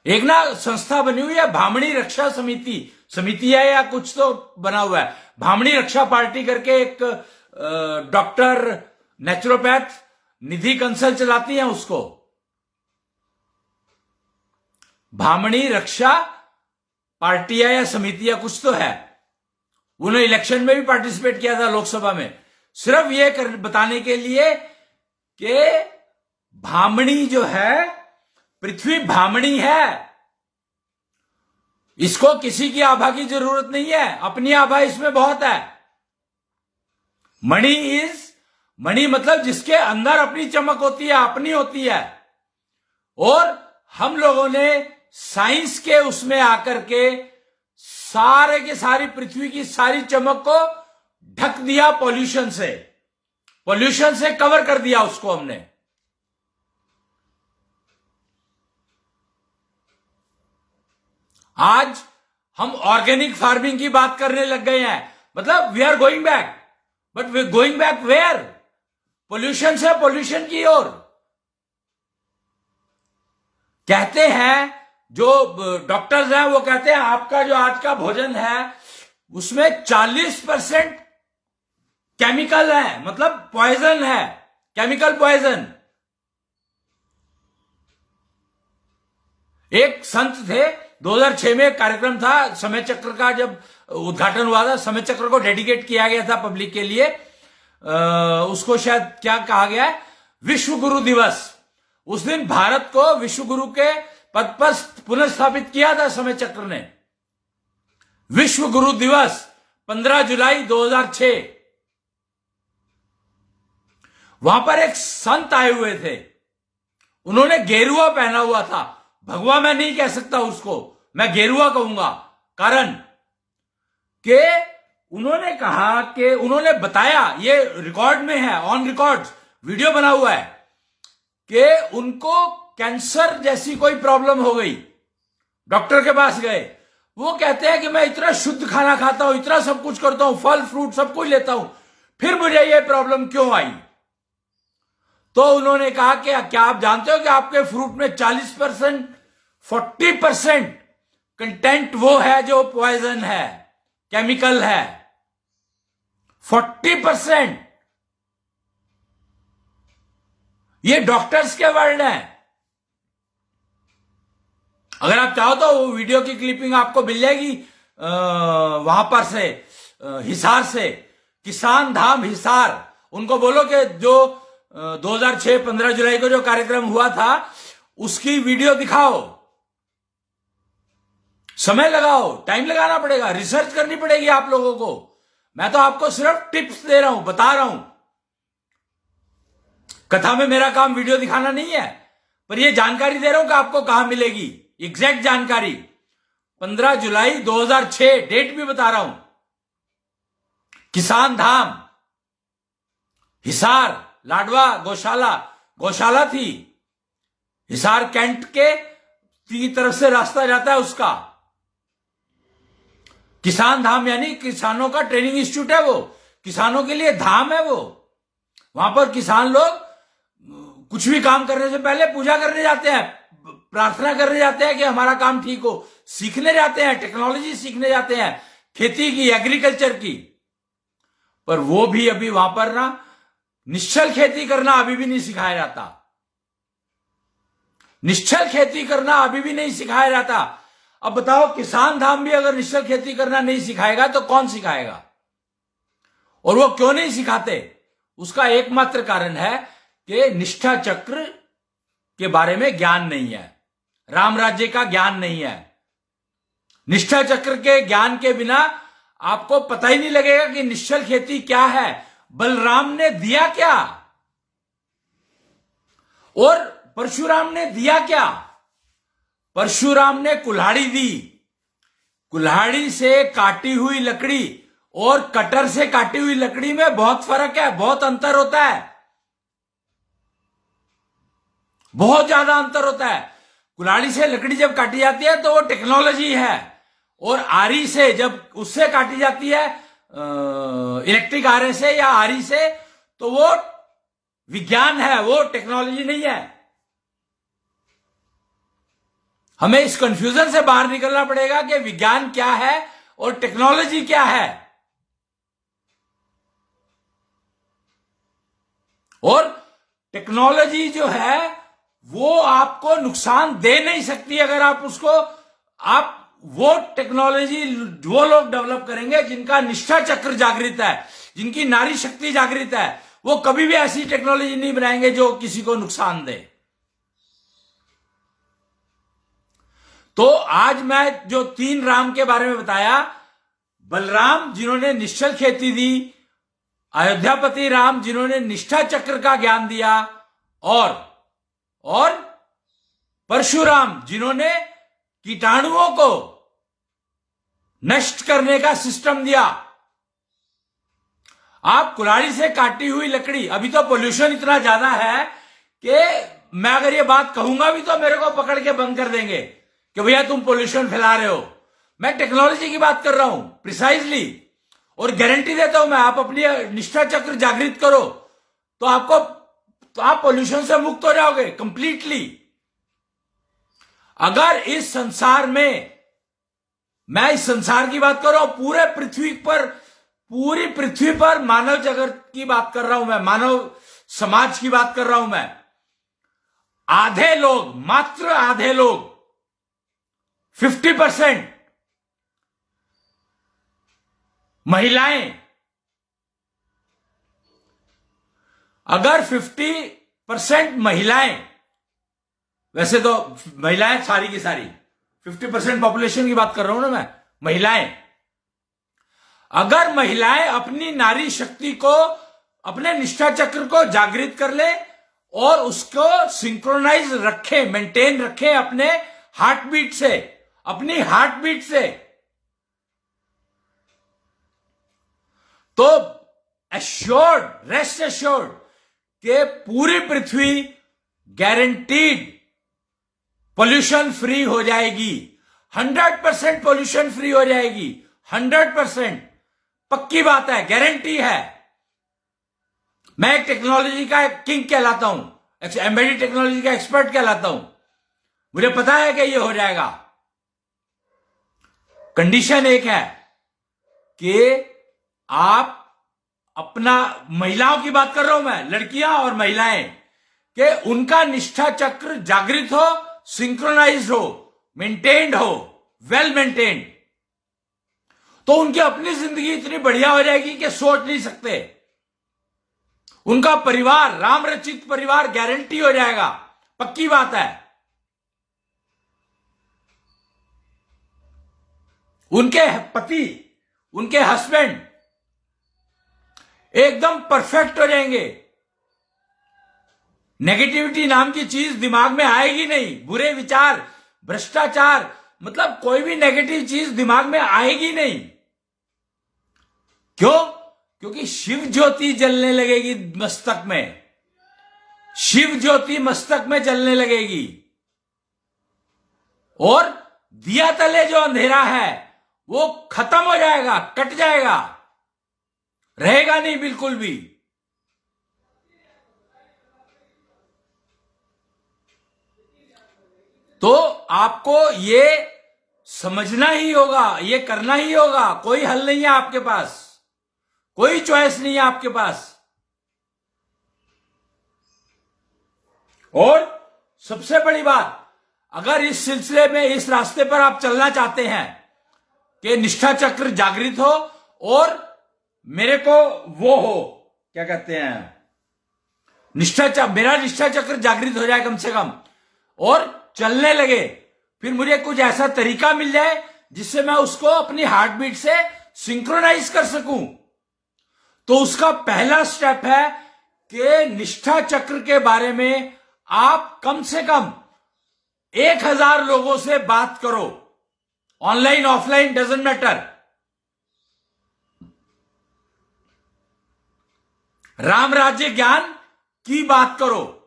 एक ना संस्था बनी हुई है भामनी रक्षा समिति है या कुछ तो बना हुआ है, भामनी रक्षा पार्टी करके, एक डॉक्टर नेचुरोपैथ निधि कंसल चलाती हैं उसको। भामनी रक्षा पार्टी है या समिति या कुछ तो है। उन्होंने इलेक्शन में भी पार्टिसिपेट किया था लोकसभा में, सिर्फ ये बताने के लिए कि भामनी जो है, पृथ्वी भामनी है, इसको किसी की आभा की जरूरत नहीं है, अपनी आभा इसमें बहुत है। मणि मतलब जिसके अंदर अपनी चमक होती है, अपनी होती है। और हम लोगों ने साइंस के उसमें आकर के सारे के सारी पृथ्वी की सारी चमक को ढक दिया, पॉल्यूशन से कवर कर दिया उसको हमने। आज हम ऑर्गेनिक फार्मिंग की बात करने लग गए हैं, मतलब we are going back, but we going back where, pollution से पॉल्यूशन की ओर। कहते हैं जो डॉक्टर्स हैं वो कहते हैं आपका जो आज का भोजन है उसमें 40% केमिकल है, मतलब पॉइजन है, केमिकल पॉइजन। एक संत थे, 2006 में एक कार्यक्रम था समय चक्र का, जब उद्घाटन हुआ था, समय चक्र को डेडिकेट किया गया था पब्लिक के लिए। उसको शायद क्या कहा गया है, विश्व गुरु दिवस। उस दिन भारत को विश्व गुरु के पद पर पुनर्स्थापित किया था समय चक्र ने। विश्व गुरु दिवस 15 जुलाई 2006। वहां पर एक संत आए हुए थे, उन्होंने गेरुआ पहना हुआ था। भगवा मैं नहीं कह सकता उसको, मैं गेरुआ कहूंगा, कारण कि उन्होंने कहा कि उन्होंने बताया, ये रिकॉर्ड में है, ऑन रिकॉर्ड वीडियो बना हुआ है, कि उनको कैंसर जैसी कोई प्रॉब्लम हो गई, डॉक्टर के पास गए। वो कहते हैं कि मैं इतना शुद्ध खाना खाता हूं, इतना सब कुछ करता हूं, फल फ्रूट सब कुछ लेता हूं, फिर मुझे ये प्रॉब्लम क्यों आई। तो उन्होंने कहा कि क्या आप जानते हो कि आपके फ्रूट में 40% 40% कंटेंट वो है जो पॉइजन है, केमिकल है, 40%। ये डॉक्टर्स के वर्ड हैं। अगर आप चाहो तो वो वीडियो की क्लिपिंग आपको मिल जाएगी वहां पर से, हिसार से, किसान धाम हिसार। उनको बोलो कि जो 2006 15 जुलाई को जो कार्यक्रम हुआ था उसकी वीडियो दिखाओ। समय लगाओ, टाइम लगाना पड़ेगा, रिसर्च करनी पड़ेगी आप लोगों को। मैं तो आपको सिर्फ टिप्स दे रहा हूं, बता रहा हूं। कथा में मेरा काम वीडियो दिखाना नहीं है, पर यह जानकारी दे रहा हूं कि आपको कहां मिलेगी एग्जैक्ट जानकारी। 15 जुलाई 2006 डेट भी बता रहा हूं। किसान धाम, हिसार, लाडवा गौशाला थी। हिसार कैंट के की तरफ से रास्ता जाता है उसका। किसान धाम यानी किसानों का ट्रेनिंग इंस्टीट्यूट है वो, किसानों के लिए धाम है वो। वहां पर किसान लोग कुछ भी काम करने से पहले पूजा करने जाते हैं, प्रार्थना करने जाते हैं कि हमारा काम ठीक हो, सीखने जाते हैं, टेक्नोलॉजी सीखने जाते हैं, खेती की, एग्रीकल्चर की। पर वो भी अभी वहां पर ना निश्चल खेती करना अभी भी नहीं सिखाया जाता। निश्चल खेती करना अभी भी नहीं सिखाया जाता। अब बताओ, किसान धाम भी अगर निश्चल खेती करना नहीं सिखाएगा तो कौन सिखाएगा? और वो क्यों नहीं सिखाते? उसका एकमात्र कारण है कि निष्ठा चक्र के बारे में ज्ञान नहीं है, राम राज्य का ज्ञान नहीं है। निष्ठा चक्र के ज्ञान के बिना आपको पता ही नहीं लगेगा कि निश्चल खेती क्या है, बलराम ने दिया क्या और परशुराम ने दिया क्या। परशुराम ने कुल्हाड़ी दी। कुल्हाड़ी से काटी हुई लकड़ी और कटर से काटी हुई लकड़ी में बहुत फर्क है, बहुत अंतर होता है, बहुत ज्यादा अंतर होता है। कुल्हाड़ी से लकड़ी जब काटी जाती है तो वो टेक्नोलॉजी है, और आरी से जब उससे काटी जाती है, इलेक्ट्रिक आरे से या आरी से, तो वो विज्ञान है, वो टेक्नोलॉजी नहीं है। हमें इस कंफ्यूजन से बाहर निकलना पड़ेगा कि विज्ञान क्या है और टेक्नोलॉजी क्या है। और टेक्नोलॉजी जो है वो आपको नुकसान दे नहीं सकती अगर आप वो टेक्नोलॉजी वो लोग डेवलप करेंगे जिनका निष्ठा चक्र जागृत है, जिनकी नारी शक्ति जागृत है। वो कभी भी ऐसी टेक्नोलॉजी नहीं बनाएंगे जो किसी को नुकसान दे। तो आज मैं जो 3 राम के बारे में बताया, बलराम जिन्होंने निश्चल खेती दी, अयोध्यापति राम जिन्होंने निष्ठा चक्र का ज्ञान दिया, और परशुराम जिन्होंने कीटाणुओं को नष्ट करने का सिस्टम दिया। आप कुल्हाड़ी से काटी हुई लकड़ी, अभी तो पोल्यूशन इतना ज्यादा है कि मैं अगर ये बात कहूंगा भी तो मेरे को पकड़ के बंद कर देंगे कि भैया तुम पोल्यूशन फैला रहे हो। मैं टेक्नोलॉजी की बात कर रहा हूं प्रिसाइजली, और गारंटी देता हूं मैं, आप अपनी निष्ठा चक्र जागृत करो तो आप पोल्यूशन से मुक्त हो जाओगे कंप्लीटली। अगर इस संसार में, मैं इस संसार की बात कर रहा हूं, पूरी पृथ्वी पर मानव जगत की बात कर रहा हूं मैं, मानव समाज की बात कर रहा हूं मैं, आधे लोग, मात्र आधे लोग, 50% महिलाएं, अगर 50% महिलाएं, वैसे तो महिलाएं सारी की सारी, 50% पॉपुलेशन की बात कर रहा हूं ना मैं, महिलाएं, अगर महिलाएं अपनी नारी शक्ति को, अपने निष्ठा चक्र को जागृत कर ले और उसको सिंक्रोनाइज रखे, मेंटेन रखे अपने हार्ट बीट से, अपनी हार्ट बीट से, तो एश्योर्ड, रेस्ट एश्योर्ड कि पूरी पृथ्वी गारंटीड पोल्यूशन फ्री हो जाएगी। 100% पोल्यूशन फ्री हो जाएगी, 100%, पक्की बात है, गारंटी है। मैं एक टेक्नोलॉजी का किंग कहलाता हूं, एम्बेडेड टेक्नोलॉजी का एक्सपर्ट कहलाता हूं, मुझे पता है कि ये हो जाएगा। कंडीशन एक है कि आप अपना, महिलाओं की बात कर रहा हूं मैं, लड़कियां और महिलाएं, कि उनका निष्ठा चक्र जागृत हो, सिंक्रोनाइज हो, मेंटेन्ड हो, वेल मेंटेन्ड, तो उनकी अपनी जिंदगी इतनी बढ़िया हो जाएगी कि सोच नहीं सकते। उनका परिवार, राम रचित परिवार गारंटी हो जाएगा, पक्की बात है। उनके पति, उनके हस्बैंड एकदम परफेक्ट हो जाएंगे। नेगेटिविटी नाम की चीज दिमाग में आएगी नहीं, बुरे विचार, भ्रष्टाचार, मतलब कोई भी नेगेटिव चीज दिमाग में आएगी नहीं। क्यों? क्योंकि शिव ज्योति जलने लगेगी मस्तक में, शिव ज्योति मस्तक में जलने लगेगी, और दिया तले जो अंधेरा है वो खत्म हो जाएगा, कट जाएगा, रहेगा नहीं बिल्कुल भी। तो आपको ये समझना ही होगा, ये करना ही होगा, कोई हल नहीं है आपके पास, कोई चॉइस नहीं है आपके पास। और सबसे बड़ी बात, अगर इस सिलसिले में, इस रास्ते पर आप चलना चाहते हैं कि निष्ठा चक्र जागृत हो और मेरे को वो हो, क्या कहते हैं, मेरा निष्ठा चक्र जागृत हो जाए कम से कम और चलने लगे, फिर मुझे कुछ ऐसा तरीका मिल जाए जिससे मैं उसको अपनी हार्ट बीट से सिंक्रोनाइज कर सकूं, तो उसका पहला स्टेप है कि निष्ठा चक्र के बारे में आप कम से कम 1000 लोगों से बात करो, online offline doesn't matter. Ram राज्य ज्ञान की बात करो,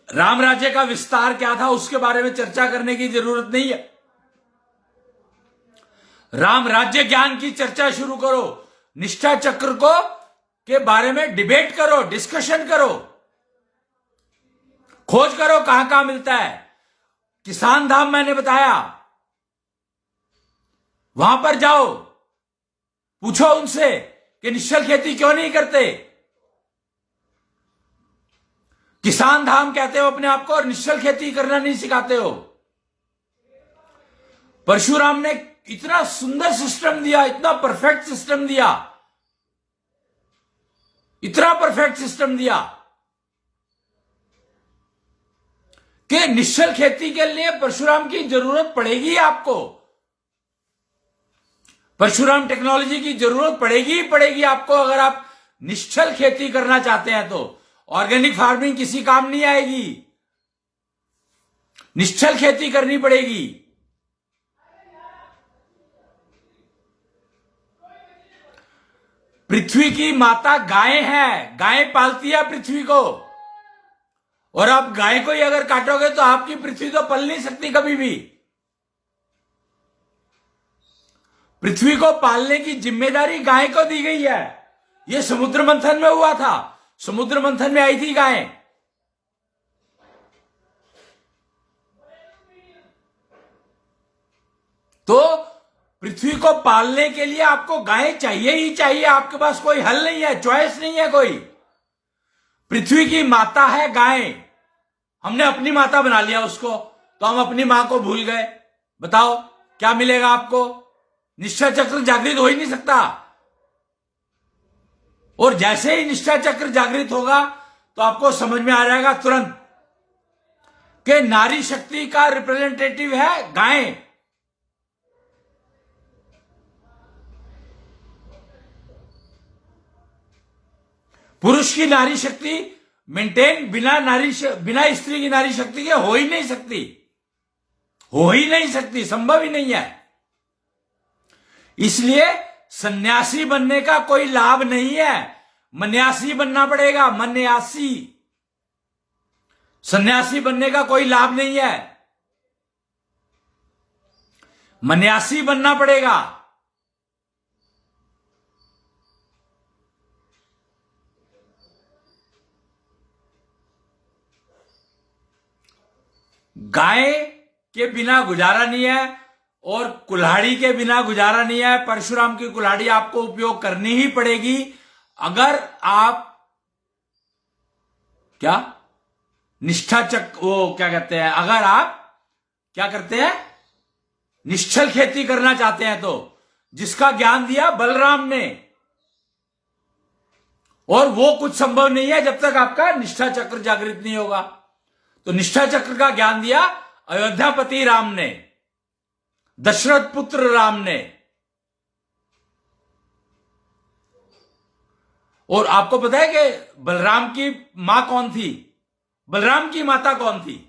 राम राज्य का विस्तार क्या था उसके बारे में चर्चा करने की जरूरत नहीं है, राम राज्य ज्ञान की चर्चा शुरू करो, निष्ठा चक्र को के बारे में डिबेट करो, डिस्कशन करो, खोज करो कहां कहां मिलता है। किसान धाम मैंने बताया, वहां पर जाओ, पूछो उनसे कि निश्चल खेती क्यों नहीं करते। किसान धाम कहते हो अपने आप को और निश्चल खेती करना नहीं सिखाते हो। परशुराम ने इतना सुंदर सिस्टम दिया, इतना परफेक्ट सिस्टम दिया, इतना परफेक्ट सिस्टम दिया कि निश्चल खेती के लिए परशुराम की जरूरत पड़ेगी आपको, परशुराम टेक्नोलॉजी की जरूरत पड़ेगी ही पड़ेगी आपको। अगर आप निश्चल खेती करना चाहते हैं तो ऑर्गेनिक फार्मिंग किसी काम नहीं आएगी, निश्चल खेती करनी पड़ेगी। पृथ्वी की माता गाय है, गाय पालती है पृथ्वी को, और आप गाय को ही अगर काटोगे तो आपकी पृथ्वी तो पल नहीं सकती कभी भी। पृथ्वी को पालने की जिम्मेदारी गाय को दी गई है। यह समुद्र मंथन में हुआ था, समुद्र मंथन में आई थी गाय। तो पृथ्वी को पालने के लिए आपको गाय चाहिए ही चाहिए, आपके पास कोई हल नहीं है, चॉइस नहीं है कोई। पृथ्वी की माता है गाय, हमने अपनी माता बना लिया उसको, तो हम अपनी मां को भूल गए। बताओ क्या मिलेगा आपको? निष्ठा चक्र जागृत हो ही नहीं सकता। और जैसे ही निष्ठा चक्र जागृत होगा तो आपको समझ में आ जाएगा तुरंत कि नारी शक्ति का रिप्रेजेंटेटिव है गाय। पुरुष की नारी शक्ति मेंटेन बिना स्त्री की नारी शक्ति के हो ही नहीं सकती, हो ही नहीं सकती, संभव ही नहीं है। इसलिए सन्यासी बनने का कोई लाभ नहीं है, मन्यासी बनना पड़ेगा, मन्यासी। सन्यासी बनने का कोई लाभ नहीं है, मन्यासी बनना पड़ेगा। गाय के बिना गुजारा नहीं है और कुल्हाड़ी के बिना गुजारा नहीं है। परशुराम की कुल्हाड़ी आपको उपयोग करनी ही पड़ेगी अगर आप क्या निष्ठा वो क्या कहते हैं, अगर आप क्या करते हैं, निश्चल खेती करना चाहते हैं। तो जिसका ज्ञान दिया बलराम ने, और वो कुछ संभव नहीं है जब तक आपका निष्ठा चक्र जागृत नहीं होगा। तो निष्ठा चक्र का ज्ञान दिया अयोध्यापति राम ने, दशरथ पुत्र राम ने। और आपको पता है कि बलराम की मां कौन थी? बलराम की माता कौन थी?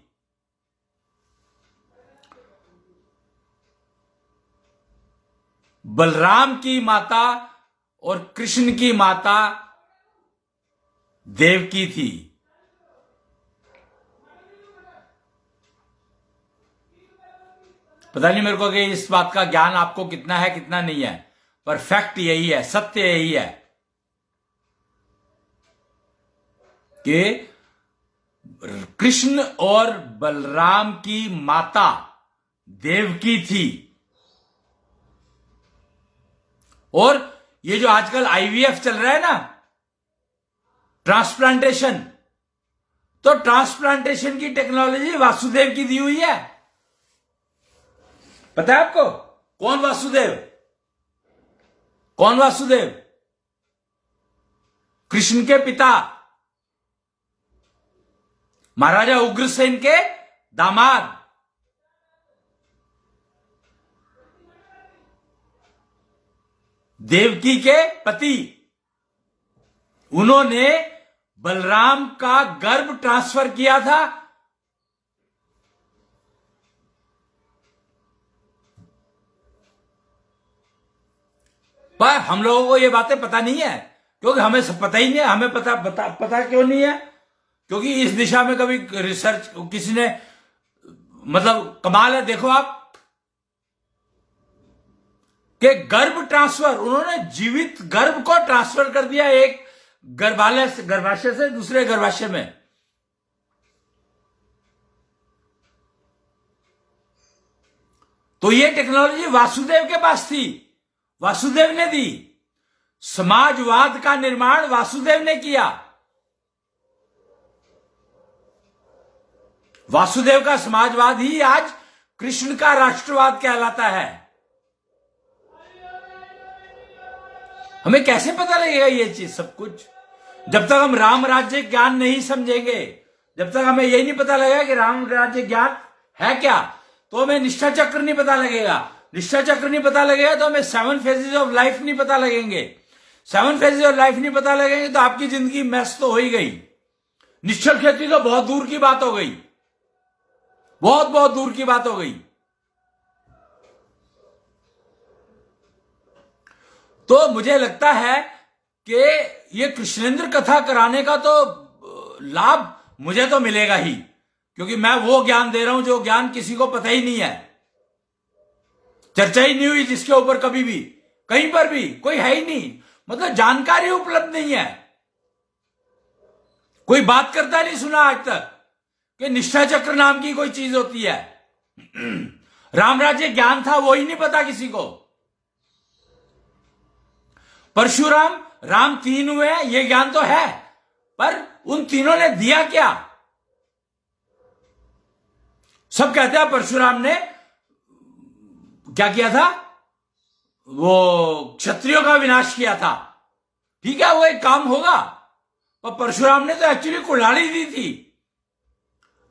बलराम की माता और कृष्ण की माता देवकी थी। पता नहीं मेरे को कि इस बात का ज्ञान आपको कितना है कितना नहीं है, पर फैक्ट यही है, सत्य यही है कि कृष्ण और बलराम की माता देवकी थी। और ये जो आजकल आईवीएफ चल रहा है ना, ट्रांसप्लांटेशन, तो ट्रांसप्लांटेशन की टेक्नोलॉजी वासुदेव की दी हुई है। पता है आपको कौन वासुदेव? कौन वासुदेव? कृष्ण के पिता, महाराजा उग्रसेन के दामाद। देवकी के पति, उन्होंने बलराम का गर्भ ट्रांसफर किया था। पर हम लोगों को ये बातें पता नहीं है, क्योंकि हमें सब पता ही नहीं है। हमें पता क्यों नहीं है? क्योंकि इस दिशा में कभी रिसर्च किसी ने, मतलब कमाल है। देखो आप कि गर्भ ट्रांसफर, उन्होंने जीवित गर्भ को ट्रांसफर कर दिया एक गर्भाशय से दूसरे गर्भाशय में। तो ये टेक्नोलॉजी वासुदेव के पास थी, वासुदेव ने दी। समाजवाद का निर्माण वासुदेव ने किया। वासुदेव का समाजवाद ही आज कृष्ण का राष्ट्रवाद कहलाता है। हमें कैसे पता लगेगा ये चीज सब कुछ? जब तक हम राम राज्य ज्ञान नहीं समझेंगे, जब तक हमें यही नहीं पता लगेगा कि राम राज्य ज्ञान है क्या, तो हमें निष्ठा चक्र नहीं पता लगेगा। निष्ठा चक्र नहीं पता लगेगा तो हमें 7 फेजेस ऑफ लाइफ नहीं पता लगेंगे। 7 फेजेस ऑफ लाइफ नहीं पता लगेंगे तो आपकी जिंदगी मैस तो हो ही गई। निश्चल खेती तो बहुत दूर की बात हो गई, बहुत बहुत दूर की बात हो गई। तो मुझे लगता है कि ये कृष्णेंद्र कथा कराने का तो लाभ मुझे तो मिलेगा ही, क्योंकि मैं वो ज्ञान दे रहा हूं जो ज्ञान किसी को पता ही नहीं है, चर्चा ही नहीं हुई जिसके ऊपर कभी भी कहीं पर भी कोई है ही नहीं। मतलब जानकारी उपलब्ध नहीं है, कोई बात करता नहीं सुना आज तक कि निष्ठा चक्र नाम की कोई चीज होती है। राम राज्य ज्ञान था वो ही नहीं पता किसी को। परशुराम, राम 3 हुए हैं ये ज्ञान तो है, पर उन तीनों ने दिया क्या? सब कहते हैं परशुराम ने क्या किया था, वो क्षत्रियों का विनाश किया था। ठीक है, वो एक काम होगा, पर परशुराम ने तो एक्चुअली कुल्हाड़ी दी थी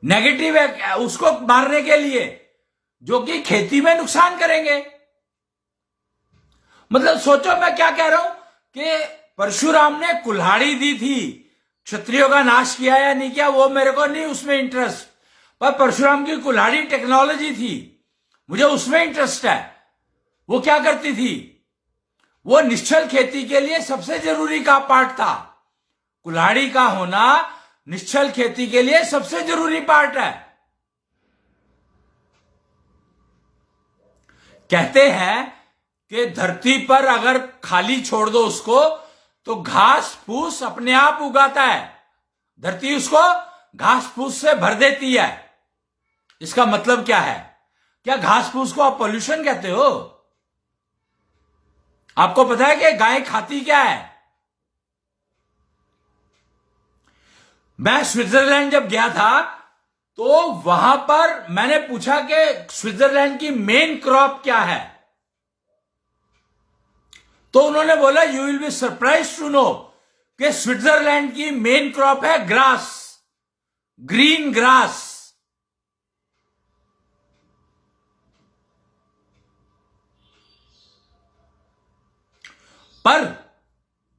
नेगेटिव है उसको मारने के लिए, जो कि खेती में नुकसान करेंगे। मतलब सोचो मैं क्या कह रहा हूं कि परशुराम ने कुल्हाड़ी दी थी, क्षत्रियों का नाश किया या नहीं किया वो मेरे को नहीं उसमें इंटरेस्ट, पर परशुराम की कुल्हाड़ी टेक्नोलॉजी थी, मुझे उसमें इंटरेस्ट है। वो क्या करती थी, वो निश्चल खेती के लिए सबसे जरूरी का पार्ट था। कुल्हाड़ी का होना निश्चल खेती के लिए सबसे जरूरी पार्ट है। कहते हैं कि धरती पर अगर खाली छोड़ दो उसको तो घास फूस अपने आप उगाता है, धरती उसको घास फूस से भर देती है। इसका मतलब क्या है? क्या घास फूस को आप पोल्यूशन कहते हो? आपको पता है कि गाय खाती क्या है? मैं स्विट्जरलैंड जब गया था तो वहां पर मैंने पूछा कि स्विट्जरलैंड की मेन क्रॉप क्या है, तो उन्होंने बोला you will be surprise to know कि स्विट्जरलैंड की मेन क्रॉप है ग्रास, ग्रीन ग्रास। पर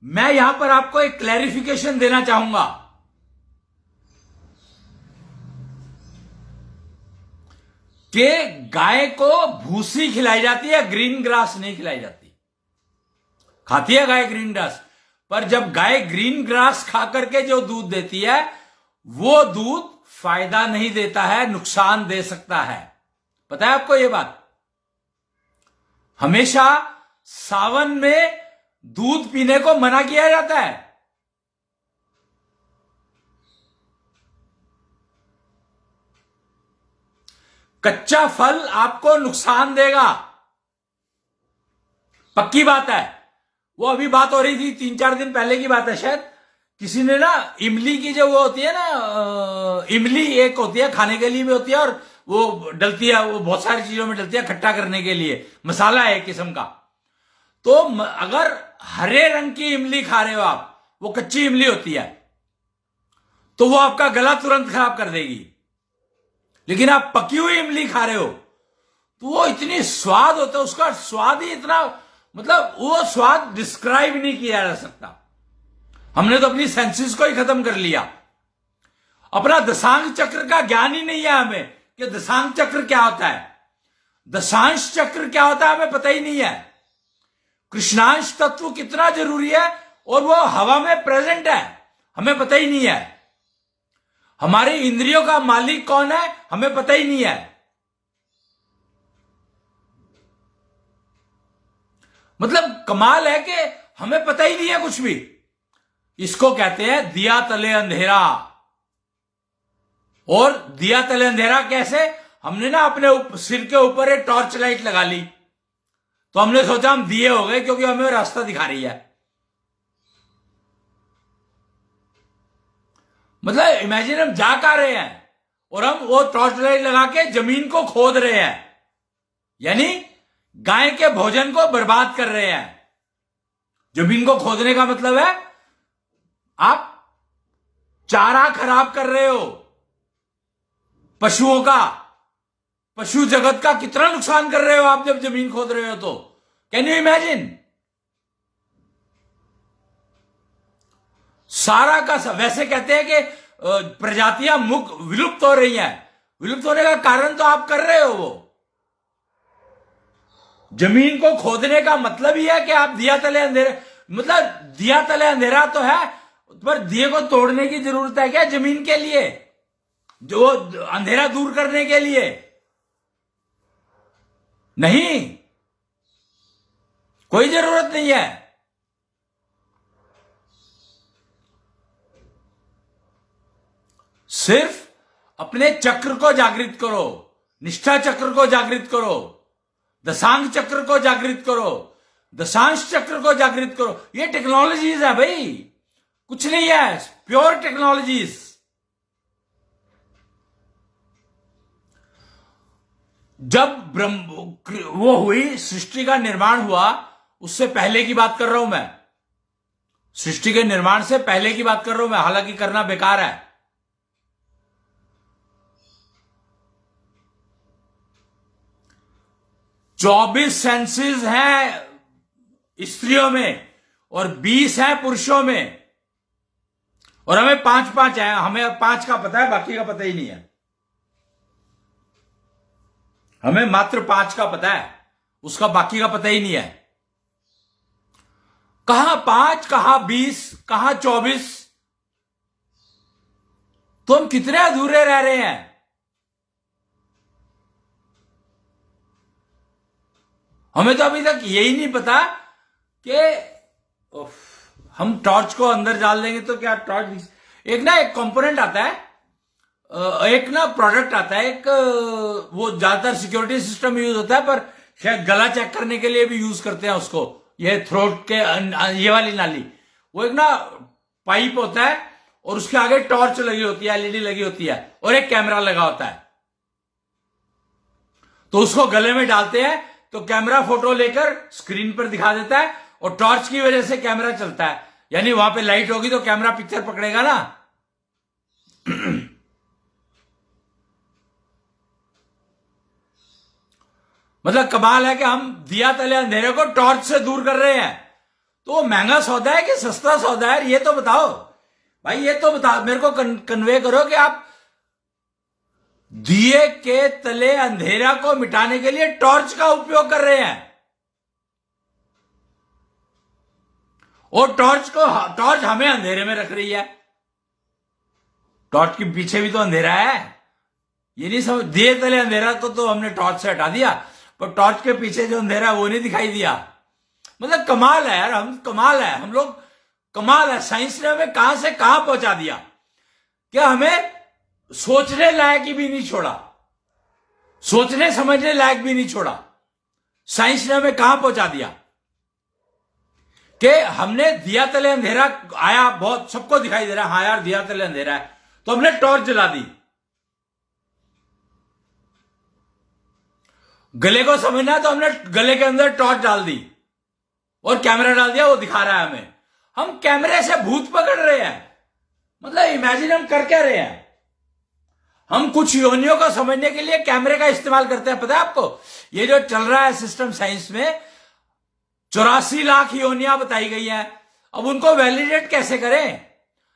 मैं यहां पर आपको एक क्लैरिफिकेशन देना चाहूंगा। कि गाय को भूसी खिलाई जाती है, ग्रीन ग्रास नहीं खिलाई जाती। खाती है गाय ग्रीन ग्रास, पर जब गाय ग्रीन ग्रास खा करके जो दूध देती है वो दूध फायदा नहीं देता है, नुकसान दे सकता है। पता है आपको ये बात? हमेशा सावन में दूध पीने को मना किया जाता है। कच्चा फल आपको नुकसान देगा, पक्की बात है। वो अभी बात हो रही थी 3-4 दिन पहले की बात है शायद, किसी ने ना इमली की जो वो होती है ना, इमली एक होती है खाने के लिए भी होती है और वो डलती है, वो बहुत सारी चीजों में डलती है खट्टा करने के लिए, मसाला है एक किस्म का। तो अगर हरे रंग की इमली खा रहे हो आप, वो कच्ची इमली होती है, तो वो आपका गला तुरंत खराब कर देगी। लेकिन आप पकी हुई इमली खा रहे हो तो वो इतनी स्वाद होता है, उसका स्वाद ही इतना, मतलब वो स्वाद डिस्क्राइब नहीं किया जा सकता। हमने तो अपनी सेंसेस को ही खत्म कर लिया। अपना दशांग चक्र का ज्ञान ही नहीं है हमें कि दशांग चक्र क्या होता है, दशांश चक्र क्या होता है हमें पता ही नहीं है। कृष्णांश तत्व कितना जरूरी है और वो हवा में प्रेजेंट है, हमें पता ही नहीं है। हमारी इंद्रियों का मालिक कौन है हमें पता ही नहीं है। मतलब कमाल है कि हमें पता ही नहीं है कुछ भी। इसको कहते हैं दिया तले अंधेरा। और दिया तले अंधेरा कैसे? हमने ना अपने सिर के ऊपर एक टॉर्च लाइट लगा ली, तो हमने सोचा हम दिए हो गए क्योंकि हमें रास्ता दिखा रही है। मतलब इमेजिन हम जा कर रहे हैं और हम वो टॉर्च लाइट लगा के जमीन को खोद रहे हैं, यानी गाय के भोजन को बर्बाद कर रहे हैं। जमीन को खोदने का मतलब है आप चारा खराब कर रहे हो पशुओं का, पशु जगत का कितना नुकसान कर रहे हो आप जब जमीन खोद रहे हो। तो कैन यू इमेजिन? सारा का वैसे कहते हैं कि प्रजातियां विलुप्त हो रही हैं। विलुप्त होने का कारण तो आप कर रहे हो। वो जमीन को खोदने का मतलब ही है कि आप दिया तले अंधेरा, मतलब दिया तले अंधेरा तो है, पर दिए को तोड़ने की जरूरत है क्या जमीन के लिए, जो अंधेरा दूर करने के लिए? नहीं, कोई जरूरत नहीं है। सिर्फ अपने चक्र को जागृत करो, निष्ठा चक्र को जागृत करो, दशांग चक्र को जागृत करो, दशांश चक्र को जागृत करो। ये टेक्नोलॉजीज है भाई, कुछ नहीं है, प्योर टेक्नोलॉजीज। जब ब्रह्म वो हुई, सृष्टि का निर्माण हुआ, उससे पहले की बात कर रहा हूं मैं, सृष्टि के निर्माण से पहले की बात कर रहा हूं मैं, हालांकि करना बेकार है। चौबीस सेंसेस हैं स्त्रियों में और 20 है पुरुषों में, और हमें 5-5 है। हमें 5 का पता है, बाकी का पता ही नहीं है। हमें मात्र 5 का पता है, उसका बाकी का पता ही नहीं है। कहां 5, कहां 20, कहां 24? तो हम कितने अधूरे रह रहे हैं। हमें तो अभी तक यही नहीं पता कि हम टॉर्च को अंदर डाल देंगे तो क्या टॉर्च, एक कंपोनेंट आता है, एक प्रोडक्ट आता है, एक वो ज्यादातर सिक्योरिटी सिस्टम यूज होता है, पर शायद गला चेक करने के लिए भी यूज करते हैं उसको, ये थ्रोट के ये वाली नाली, वो एक पाइप होता है और उसके आगे टॉर्च लगी होती है, एलईडी लगी होती है और एक कैमरा लगा होता है। तो उसको गले में डालते हैं तो कैमरा फोटो लेकर स्क्रीन पर दिखा देता है और टॉर्च की वजह से कैमरा चलता है, यानी वहां पे लाइट होगी तो कैमरा पिक्चर पकड़ेगा ना। मतलब कमाल है कि हम दिया तले अंधेरे को टॉर्च से दूर कर रहे हैं। तो वो महंगा सौदा है कि सस्ता सौदा है, ये तो बताओ भाई, ये तो बताओ मेरे को, कन्वे करो कि आप दिए के तले अंधेरा को मिटाने के लिए टॉर्च का उपयोग कर रहे हैं। और टॉर्च हमें अंधेरे में रख रही है। टॉर्च के पीछे भी तो अंधेरा है। ये नहीं समझ, दिए तले अंधेरा को तो हमने टॉर्च से हटा दिया, पर टॉर्च के पीछे जो अंधेरा वो नहीं दिखाई दिया। मतलब कमाल है यार, हम लोग कमाल है। साइंस ने हमें कहां से कहां पहुंचा दिया, क्या हमें सोचने लायक भी नहीं छोड़ा, सोचने समझने लायक भी नहीं छोड़ा। साइंस ने हमें कहां पहुंचा दिया कि हमने दिया तले अंधेरा आया, बहुत सबको दिखाई दे रहा है, हाँ यार दिया तले अंधेरा है, तो हमने टॉर्च जला दी। गले को समझना है तो हमने गले के अंदर टॉर्च डाल दी और कैमरा डाल दिया, वो दिखा रहा है हमें। हम कैमरे से भूत पकड़ रहे हैं। मतलब इमेजिन हम कर क्या रहे हैं। हम कुछ योनियों को समझने के लिए कैमरे का इस्तेमाल करते हैं। पता है आपको, ये जो चल रहा है सिस्टम साइंस में, 84 लाख योनियां बताई गई हैं। अब उनको वैलिडेट कैसे करें,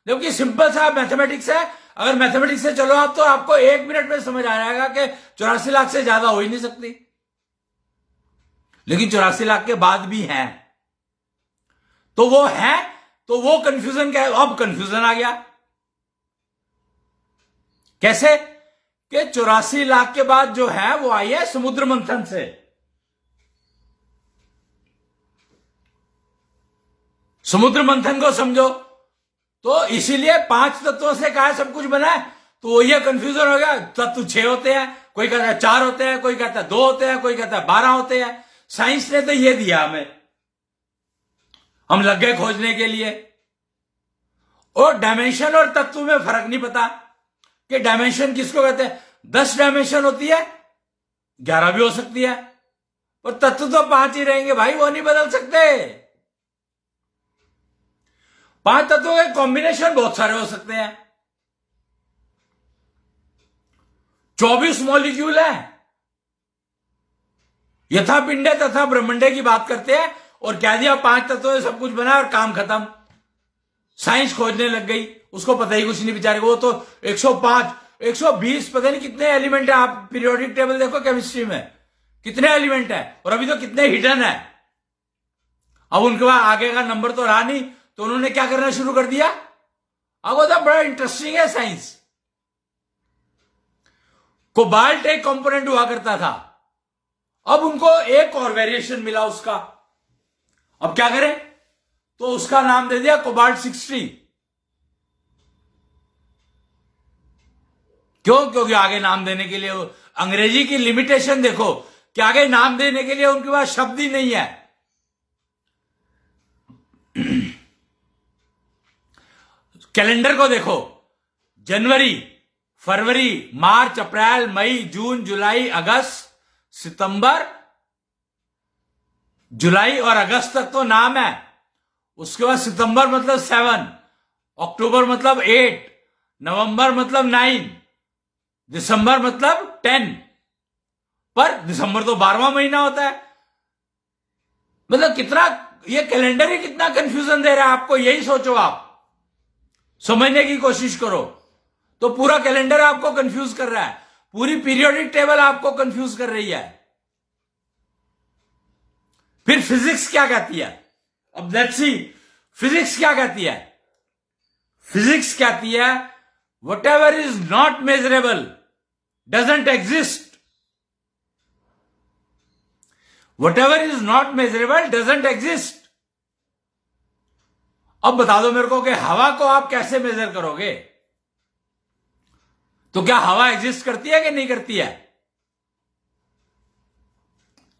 जबकि सिंपल सा मैथमेटिक्स है। अगर मैथमेटिक्स से चलो आप, तो आपको 1 मिनट में समझ आ जाएगा कि 84 लाख से ज्यादा हो ही नहीं सकती। लेकिन 84 लाख के बाद भी हैं, तो वो है, तो वो कंफ्यूजन क्या है। अब कंफ्यूजन आ गया कैसे, कि 84 लाख के बाद जो है वो आई है समुद्र मंथन से। समुद्र मंथन को समझो तो इसीलिए 5 तत्वों से कहा सब कुछ बना है। तो ये कंफ्यूजन हो गया। तत्व 6 होते हैं, कोई कहता है 4 होते हैं, कोई कहता है 2 होते हैं, कोई कहता है 12 होते हैं। साइंस ने तो ये दिया हमें, हम लग गए खोजने के लिए। और डायमेंशन और तत्व में फर्क नहीं पता कि डायमेंशन किसको कहते हैं। 10 डायमेंशन होती है, 11 भी हो सकती है, और तत्व तो 5 ही रहेंगे भाई, वो नहीं बदल सकते। 5 तत्वों के कॉम्बिनेशन बहुत सारे हो सकते हैं। 24 मॉलिक्यूल है। यथा पिंडे तथा ब्रह्मंडे की बात करते हैं और कह दिया 5 तत्वों से सब कुछ बना और काम खत्म। साइंस खोजने लग गई, उसको पता ही कुछ नहीं बेचारे को। वो तो 105 120 पता नहीं कितने एलिमेंट है। आप पीरियोडिक टेबल देखो केमिस्ट्री में, कितने एलिमेंट है, और अभी तो कितने हिडन है। अब उनके बाद आगे का नंबर तो रहा नहीं, तो उन्होंने क्या करना शुरू कर दिया। अब वो तो बड़ा इंटरेस्टिंग है साइंस। कोबाल्ट एक कंपोनेंट हुआ करता था, अब उनको एक और वेरिएशन मिला उसका। अब क्या करें, तो उसका नाम दे दिया कोबाल्ट 60। क्यों, क्योंकि आगे नाम देने के लिए अंग्रेजी की लिमिटेशन देखो कि आगे नाम देने के लिए उनके पास शब्द ही नहीं है। कैलेंडर को देखो, जनवरी, फरवरी, मार्च, अप्रैल, मई, जून, जुलाई, अगस्त, सितंबर, जुलाई और अगस्त तक तो नाम है। उसके बाद सितंबर मतलब 7, अक्टूबर मतलब 8, नवंबर मतलब 9, दिसंबर मतलब 10। पर दिसंबर तो 12वां महीना होता है। मतलब कितना ये कैलेंडर ही कितना कंफ्यूजन दे रहा है आपको। यही सोचो, आप समझने की कोशिश करो तो पूरा कैलेंडर आपको कंफ्यूज कर रहा है, पूरी पीरियोडिक टेबल आपको कंफ्यूज कर रही है। फिर फिजिक्स क्या कहती है, अब लेट्स सी फिजिक्स क्या कहती है। फिजिक्स कहती है what ever is not measurable doesn't exist. What ever is not measurable doesn't exist. अब बता दो मेरे को कि हवा को आप कैसे मेजर करोगे। तो क्या हवा एग्जिस्ट करती है कि नहीं करती है,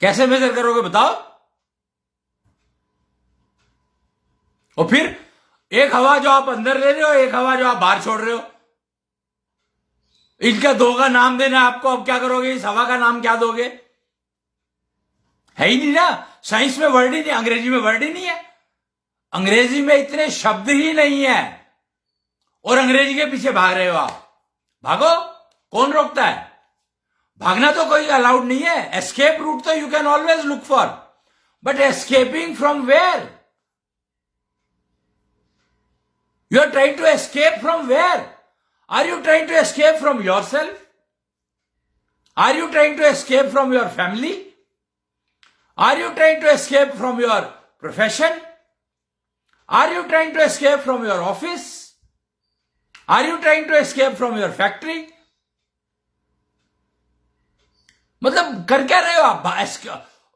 कैसे मेजर करोगे बताओ। और फिर एक हवा जो आप अंदर ले रहे हो, एक हवा जो आप बाहर छोड़ रहे हो, इनका 2 का नाम देना आपको। अब क्या करोगे, इस हवा का नाम क्या दोगे। है ही नहीं ना, साइंस में वर्ड ही नहीं, अंग्रेजी में वर्ड ही नहीं है। अंग्रेजी में इतने शब्द ही नहीं है और अंग्रेजी के पीछे भाग रहे हो आप। भागो, कौन रोकता है। भागना तो कोई अलाउड नहीं है। एस्केप रूट तो you can always look for, but escaping from where. You are trying to escape from where? Are you trying to escape from yourself? Are you trying to escape from your family? Are you trying to escape from your profession? Are you trying to escape from your office? Are you trying to escape from your factory? मतलब कर क्या रहे हो आप?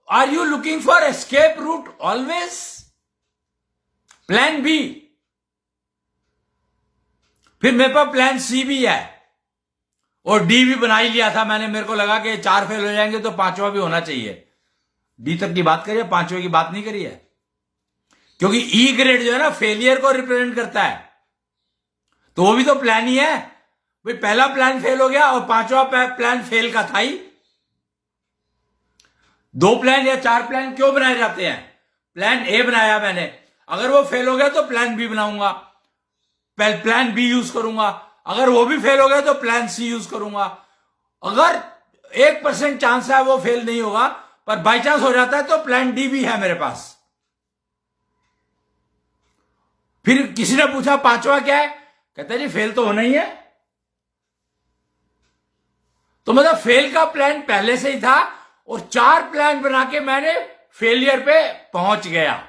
Are you looking for escape route always? Plan B. फिर मेरे पास plan C भी है और डी भी बना ही लिया था मैंने. मेरे को लगा कि 4 फेल हो जाएंगे तो 5वां भी होना चाहिए. डी तक की बात करिए, 5वें की बात नहीं करी है. क्योंकि ई ग्रेड जो है ना फेलियर को रिप्रेजेंट करता है, तो वो भी तो प्लान ही है भाई. पहला प्लान फेल हो गया और 5वां प्लान फेल का था ही. 2 प्लान या 4 प्लान क्यों बनाए जाते हैं? प्लान ए बनाया मैंने, अगर वो फेल हो गया तो प्लान बी बनाऊंगा, प्लान बी यूज करूंगा. अगर वो भी फेल हो गया तो प्लान सी यूज करूंगा. अगर 1% चांस है वो फेल नहीं होगा, पर बाई चांस हो जाता है तो प्लान डी भी है मेरे पास. फिर किसी ने पूछा 5वां क्या है? कहता है जी फेल तो होना ही है. तो मतलब फेल का प्लान पहले से ही था और 4 प्लान बना के मैंने फेलियर पे पहुंच गया.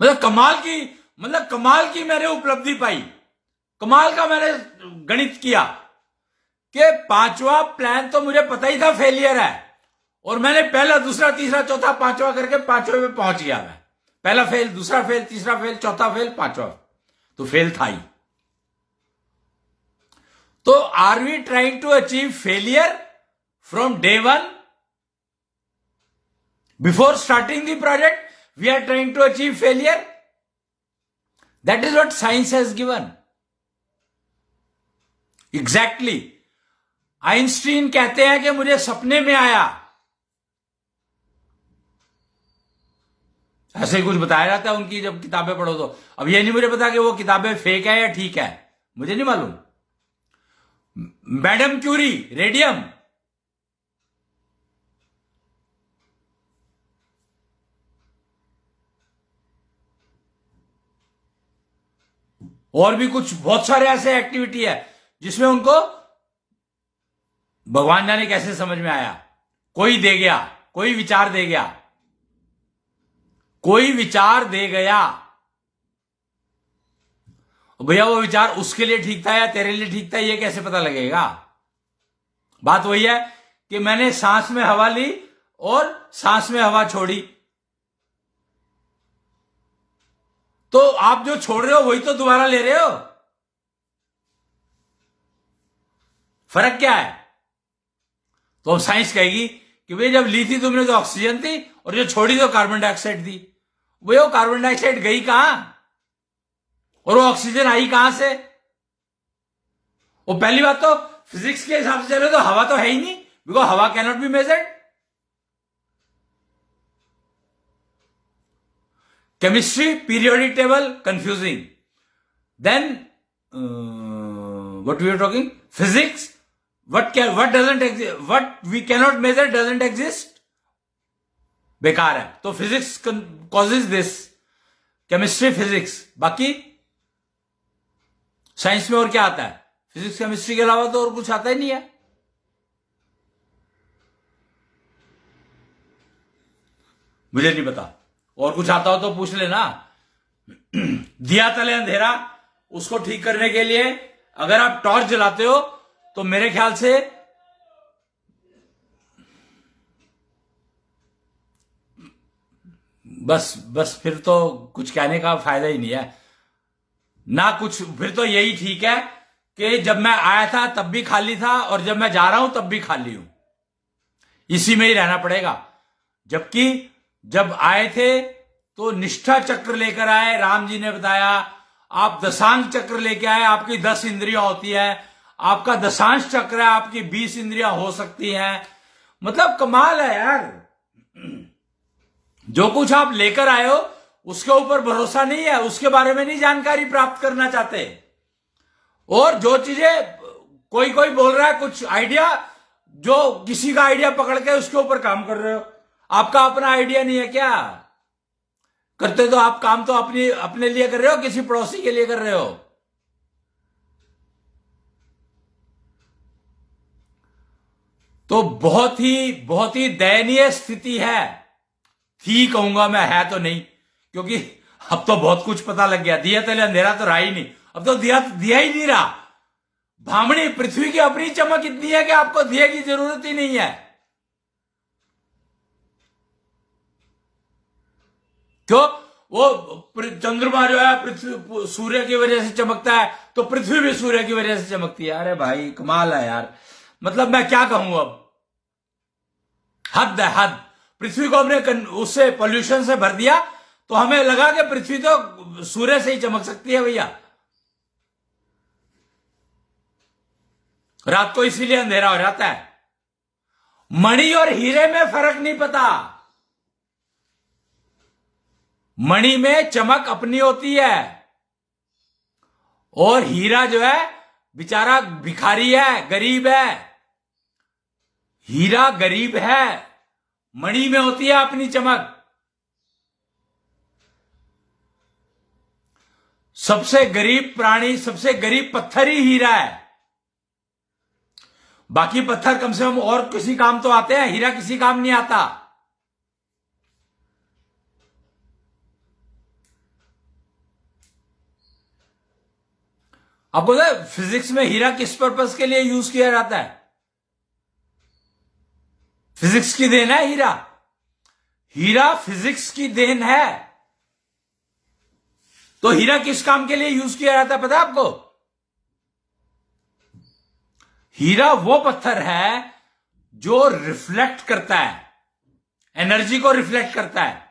मतलब कमाल की मैंने उपलब्धि पाई. कमाल का मैंने गणित किया कि 5वां प्लान तो मुझे पता ही था फेलियर है और मैंने पहला, दूसरा, तीसरा, चौथा, 5वां करके 5वें पे पहुंच गया. मैं पहला फेल, दूसरा फेल, तीसरा फेल, चौथा फेल, 5वां तो फेल था ही. तो are we trying to achieve failure from day 1? Before starting the project we are trying to achieve failure. That is what science has given. Exactly. Einstein कहते हैं कि मुझे सपने में आया. ऐसे ही कुछ बताया जाता है उनकी जब किताबें पढ़ो तो. अब ये नहीं मुझे पता कि वो किताबें फेक है या ठीक है, मुझे नहीं मालूम. Madam Curie, radium. और भी कुछ बहुत सारे ऐसे एक्टिविटी है जिसमें उनको भगवान जाने कैसे समझ में आया. कोई दे गया, कोई विचार दे गया, कोई विचार दे गया. भैया वो विचार उसके लिए ठीक था या तेरे लिए ठीक था, ये कैसे पता लगेगा? बात वही है कि मैंने सांस में हवा ली और सांस में हवा छोड़ी, तो आप जो छोड़ रहे हो वही तो दोबारा ले रहे हो. फर्क क्या है? तो अब साइंस कहेगी कि भाई जब ली थी तुमने तो ऑक्सीजन थी और जो छोड़ी तो कार्बन डाइऑक्साइड थी. वो कार्बन डाइऑक्साइड गई कहां और वो ऑक्सीजन आई कहां से? वो पहली बात तो फिजिक्स के हिसाब से चले तो हवा तो है ही नहीं, बिकॉज हवा can not be measured. Chemistry, periodic table, confusing. Then, what we are talking? Physics, what doesn't exist, what we cannot measure doesn't exist. बेकार है. तो physics causes this. Chemistry, physics. बाकी साइंस में और क्या आता है? फिजिक्स केमिस्ट्री के अलावा तो और कुछ आता ही नहीं है. मुझे नहीं पता. और कुछ आता हो तो पूछ लेना. दिया तले अंधेरा, उसको ठीक करने के लिए अगर आप टॉर्च जलाते हो तो मेरे ख्याल से बस फिर तो कुछ कहने का फायदा ही नहीं है ना कुछ. फिर तो यही ठीक है कि जब मैं आया था तब भी खाली था और जब मैं जा रहा हूं तब भी खाली हूं. इसी में ही रहना पड़ेगा. जबकि जब आए थे तो निष्ठा चक्र लेकर आए, राम जी ने बताया. आप दशांश चक्र लेके आए, आपकी 10 इंद्रियां होती है. आपका दशांश चक्र है, आपकी 20 इंद्रियां हो सकती हैं. मतलब कमाल है यार. जो कुछ आप लेकर आए हो उसके ऊपर भरोसा नहीं है, उसके बारे में नहीं जानकारी प्राप्त करना चाहते. और जो चीजें कोई बोल रहा है कुछ आइडिया, जो किसी का आइडिया पकड़ के उसके ऊपर काम कर रहे हो. आपका अपना आइडिया नहीं है क्या? करते तो आप काम तो अपने लिए कर रहे हो, किसी पड़ोसी के लिए कर रहे हो. तो बहुत ही दयनीय स्थिति है। थी कहूंगा मैं, है तो नहीं, क्योंकि अब तो बहुत कुछ पता लग गया। दिया तले अंधेरा तो रहा ही नहीं, अब तो दिया ही नहीं रहा। भामड़ी पृथ्वी की अपनी चमक इतनी है कि आपको दिए की जरूरत ही नहीं है। क्यों? वो चंद्रमा जो है पृथ्वी सूर्य की वजह से चमकता है, तो पृथ्वी भी सूर्य की वजह से चमकती है। अरे भाई कमाल है यार, मतलब मैं क्या कहूं अब, हद है हद। पृथ्वी को हमने उससे पोल्यूशन से भर दिया, तो हमें लगा कि पृथ्वी तो सूर्य से ही चमक सकती है भैया। रात को इसीलिए अंधेरा हो जाता है। मणि और हीरे में फर्क नहीं पता। मणि में चमक अपनी होती है, और हीरा जो है बेचारा भिखारी है, गरीब है। हीरा गरीब है, मणि में होती है अपनी चमक। सबसे गरीब प्राणी, सबसे गरीब पत्थर ही हीरा है। बाकी पत्थर कम से कम और किसी काम तो आते हैं, हीरा किसी काम नहीं आता। आपको पता है फिजिक्स में हीरा किस पर्पस के लिए यूज किया जाता है? फिजिक्स की देन है हीरा। हीरा फिजिक्स की देन है। तो हीरा किस काम के लिए यूज किया जाता है पता है आपको? हीरा वो पत्थर है जो रिफ्लेक्ट करता है, एनर्जी को रिफ्लेक्ट करता है।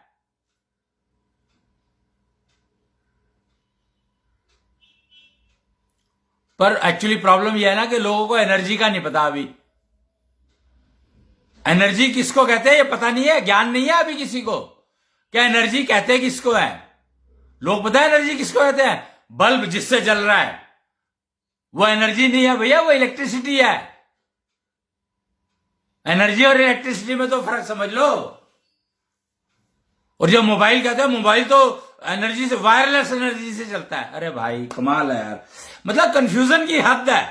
पर एक्चुअली प्रॉब्लम यह है ना कि लोगों को एनर्जी का नहीं पता अभी। एनर्जी किसको कहते हैं ये पता नहीं है, ज्ञान नहीं है अभी किसी को। क्या एनर्जी कहते हैं किसको है? लोग पता है एनर्जी किसको कहते हैं? बल्ब जिससे जल रहा है वो एनर्जी नहीं है भैया, वो इलेक्ट्रिसिटी है। एनर्जी और इलेक्ट्रिसिटी में तो फर्क समझ लो। और जो मोबाइल कहते हैं, मोबाइल तो एनर्जी से, वायरलेस एनर्जी से चलता है। अरे भाई कमाल है यार, मतलब कंफ्यूजन की हद है।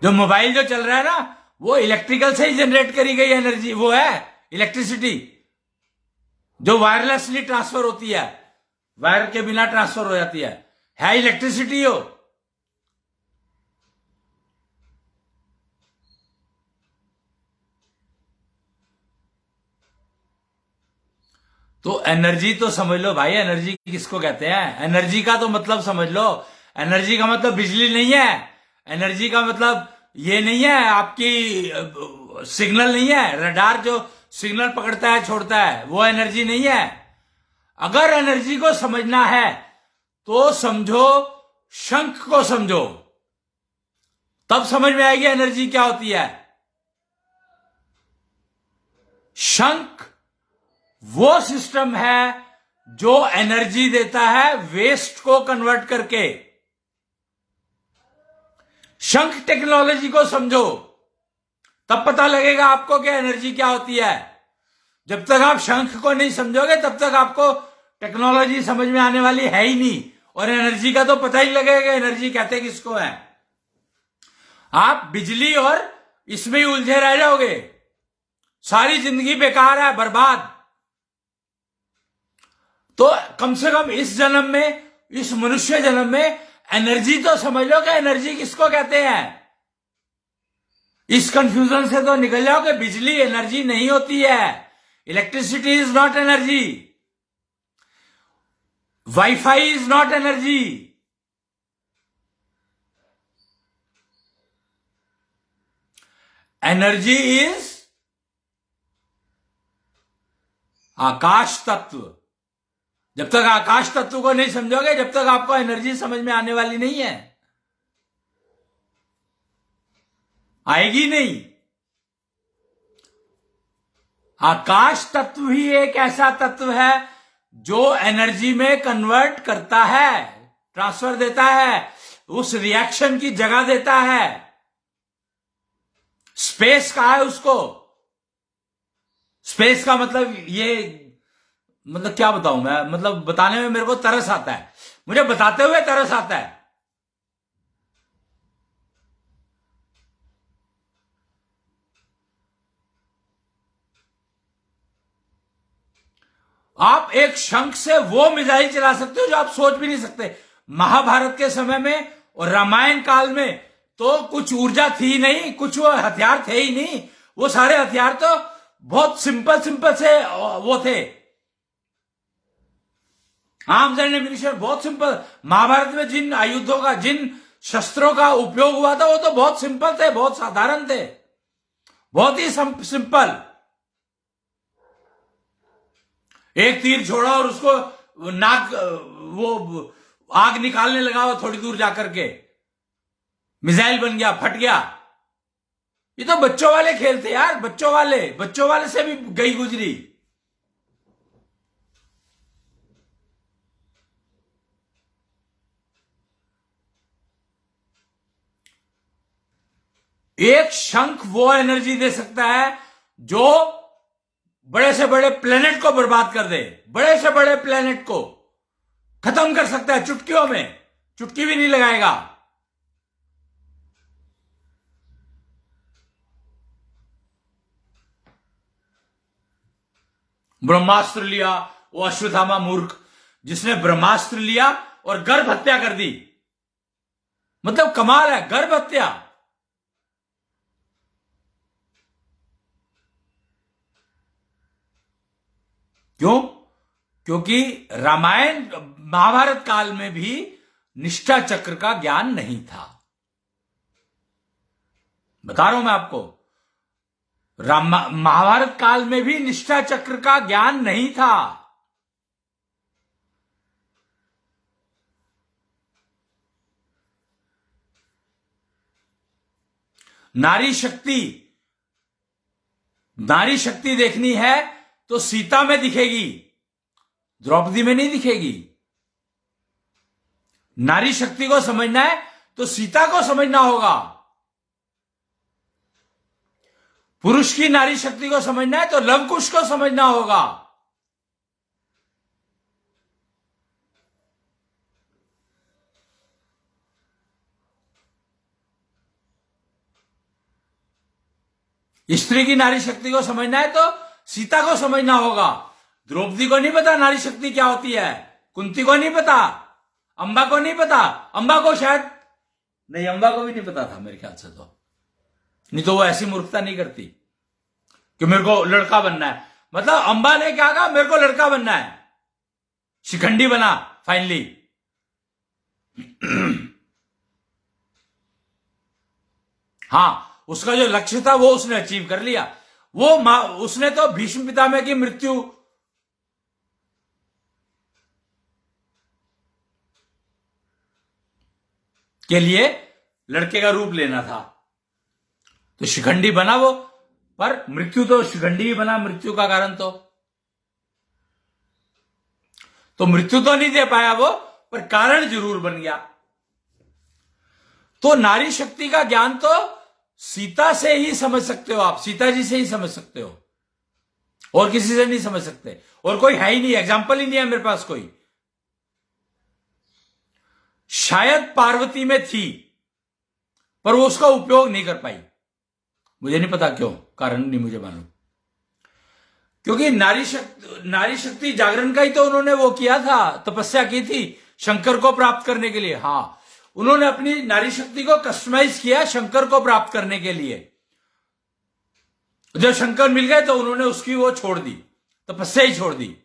जो मोबाइल जो चल रहा है ना, वो इलेक्ट्रिकल से ही जनरेट करी गई एनर्जी, वो है इलेक्ट्रिसिटी, जो वायरलेसली ट्रांसफर होती है, वायर के बिना ट्रांसफर हो जाती है इलेक्ट्रिसिटी हो। तो एनर्जी तो समझ लो भाई, एनर्जी किसको कहते हैं? एनर्जी का तो मतलब समझ लो। एनर्जी का मतलब बिजली नहीं है। एनर्जी का मतलब ये नहीं है आपकी सिग्नल नहीं है, रडार जो सिग्नल पकड़ता है छोड़ता है, वो एनर्जी नहीं है। अगर एनर्जी को समझना है तो समझो, शंख को समझो, तब समझ में आएगी एनर्जी क्या होती है। शंख वो सिस्टम है जो एनर्जी देता है वेस्ट को कन्वर्ट करके। शंख टेक्नोलॉजी को समझो, तब पता लगेगा आपको कि एनर्जी क्या होती है। जब तक आप शंख को नहीं समझोगे तब तक आपको टेक्नोलॉजी समझ में आने वाली है ही नहीं, और एनर्जी का तो पता ही लगेगा एनर्जी कहते किसको है। आप बिजली और इसमें ही उलझे रह जाओगे, सारी जिंदगी बेकार है, बर्बाद। तो कम से कम इस जन्म में, इस मनुष्य जन्म में एनर्जी तो समझ लो कि एनर्जी किसको कहते हैं। इस कंफ्यूजन से तो निकल जाओ कि बिजली एनर्जी नहीं होती है। Electricity is not energy, wifi is not energy. Energy is akash tattva. जब तक आकाश तत्व को नहीं समझोगे, जब तक आपको एनर्जी समझ में आने वाली नहीं है, आएगी नहीं। आकाश तत्व ही एक ऐसा तत्व है जो एनर्जी में कन्वर्ट करता है, ट्रांसफर देता है, उस रिएक्शन की जगह देता है। स्पेस कहा है उसको। स्पेस का मतलब ये, मतलब क्या बताऊं मैं, मतलब बताने में मेरे को तरस आता है, मुझे बताते हुए तरस आता है। आप एक शंख से वो मिसाइल चला सकते हो जो आप सोच भी नहीं सकते। महाभारत के समय में और रामायण काल में तो कुछ ऊर्जा थी नहीं, कुछ वो हथियार थे ही नहीं। वो सारे हथियार तो बहुत सिंपल सिंपल से वो थे, आर्म्स एंड एम्युनिशन बहुत सिंपल। महाभारत में जिन आयुधों का, जिन शस्त्रों का उपयोग हुआ था वो तो बहुत सिंपल थे, बहुत साधारण थे, बहुत ही सिंपल। एक तीर छोड़ा और उसको नाक वो आग निकालने लगा, वो थोड़ी दूर जाकर के मिसाइल बन गया, फट गया। ये तो बच्चों वाले खेल थे यार, बच्चों वाले से भी गई गुजरी। एक शंख वो एनर्जी दे सकता है जो बड़े से बड़े प्लेनेट को बर्बाद कर दे, बड़े से बड़े प्लेनेट को खत्म कर सकता है चुटकियों में, चुटकी भी नहीं लगाएगा। ब्रह्मास्त्र लिया, वो अश्वत्थामा मूर्ख जिसने ब्रह्मास्त्र लिया और गर्भ हत्या कर दी। मतलब कमाल है, गर्भ हत्या। क्यों? क्योंकि रामायण महाभारत काल में भी निष्ठा चक्र का ज्ञान नहीं था। बता रहा हूं मैं आपको, महाभारत काल में भी निष्ठा चक्र का ज्ञान नहीं था। नारी शक्ति देखनी है तो सीता में दिखेगी, द्रौपदी में नहीं दिखेगी। नारी शक्ति को समझना है तो सीता को समझना होगा। पुरुष की नारी शक्ति को समझना है तो लव कुश को समझना होगा। स्त्री की नारी शक्ति को समझना है तो सीता को समझना होगा। द्रौपदी को नहीं पता नारी शक्ति क्या होती है, कुंती को नहीं पता, अंबा को नहीं पता। अंबा को शायद नहीं, अंबा को भी नहीं पता था मेरे ख्याल से, तो नहीं तो वो ऐसी मूर्खता नहीं करती कि मेरे को लड़का बनना है। मतलब अंबा ने क्या कहा, मेरे को लड़का बनना है, शिखंडी बना फाइनली। हाँ, उसका जो लक्ष्य था वो उसने अचीव कर लिया। वो उसने तो भीष्म पितामह की मृत्यु के लिए लड़के का रूप लेना था, तो शिखंडी बना वो। पर मृत्यु तो शिखंडी ही बना, मृत्यु का कारण तो मृत्यु तो नहीं दे पाया वो, पर कारण जरूर बन गया। तो नारी शक्ति का ज्ञान तो सीता से ही समझ सकते हो आप, सीता जी से ही समझ सकते हो, और किसी से नहीं समझ सकते। और कोई है ही नहीं, एग्जाम्पल ही नहीं है मेरे पास कोई। शायद पार्वती में थी पर वो उसका उपयोग नहीं कर पाई, मुझे नहीं पता क्यों, कारण नहीं मुझे मालूम। क्योंकि नारी शक्ति जागरण का ही तो उन्होंने वो किया था, तपस्या की थी शंकर को प्राप्त करने के लिए। हाँ, उन्होंने अपनी नारी शक्ति को कस्टमाइज किया शंकर को प्राप्त करने के लिए। जब शंकर मिल गए तो उन्होंने उसकी वो छोड़ दी, तपस्या ही छोड़ दी।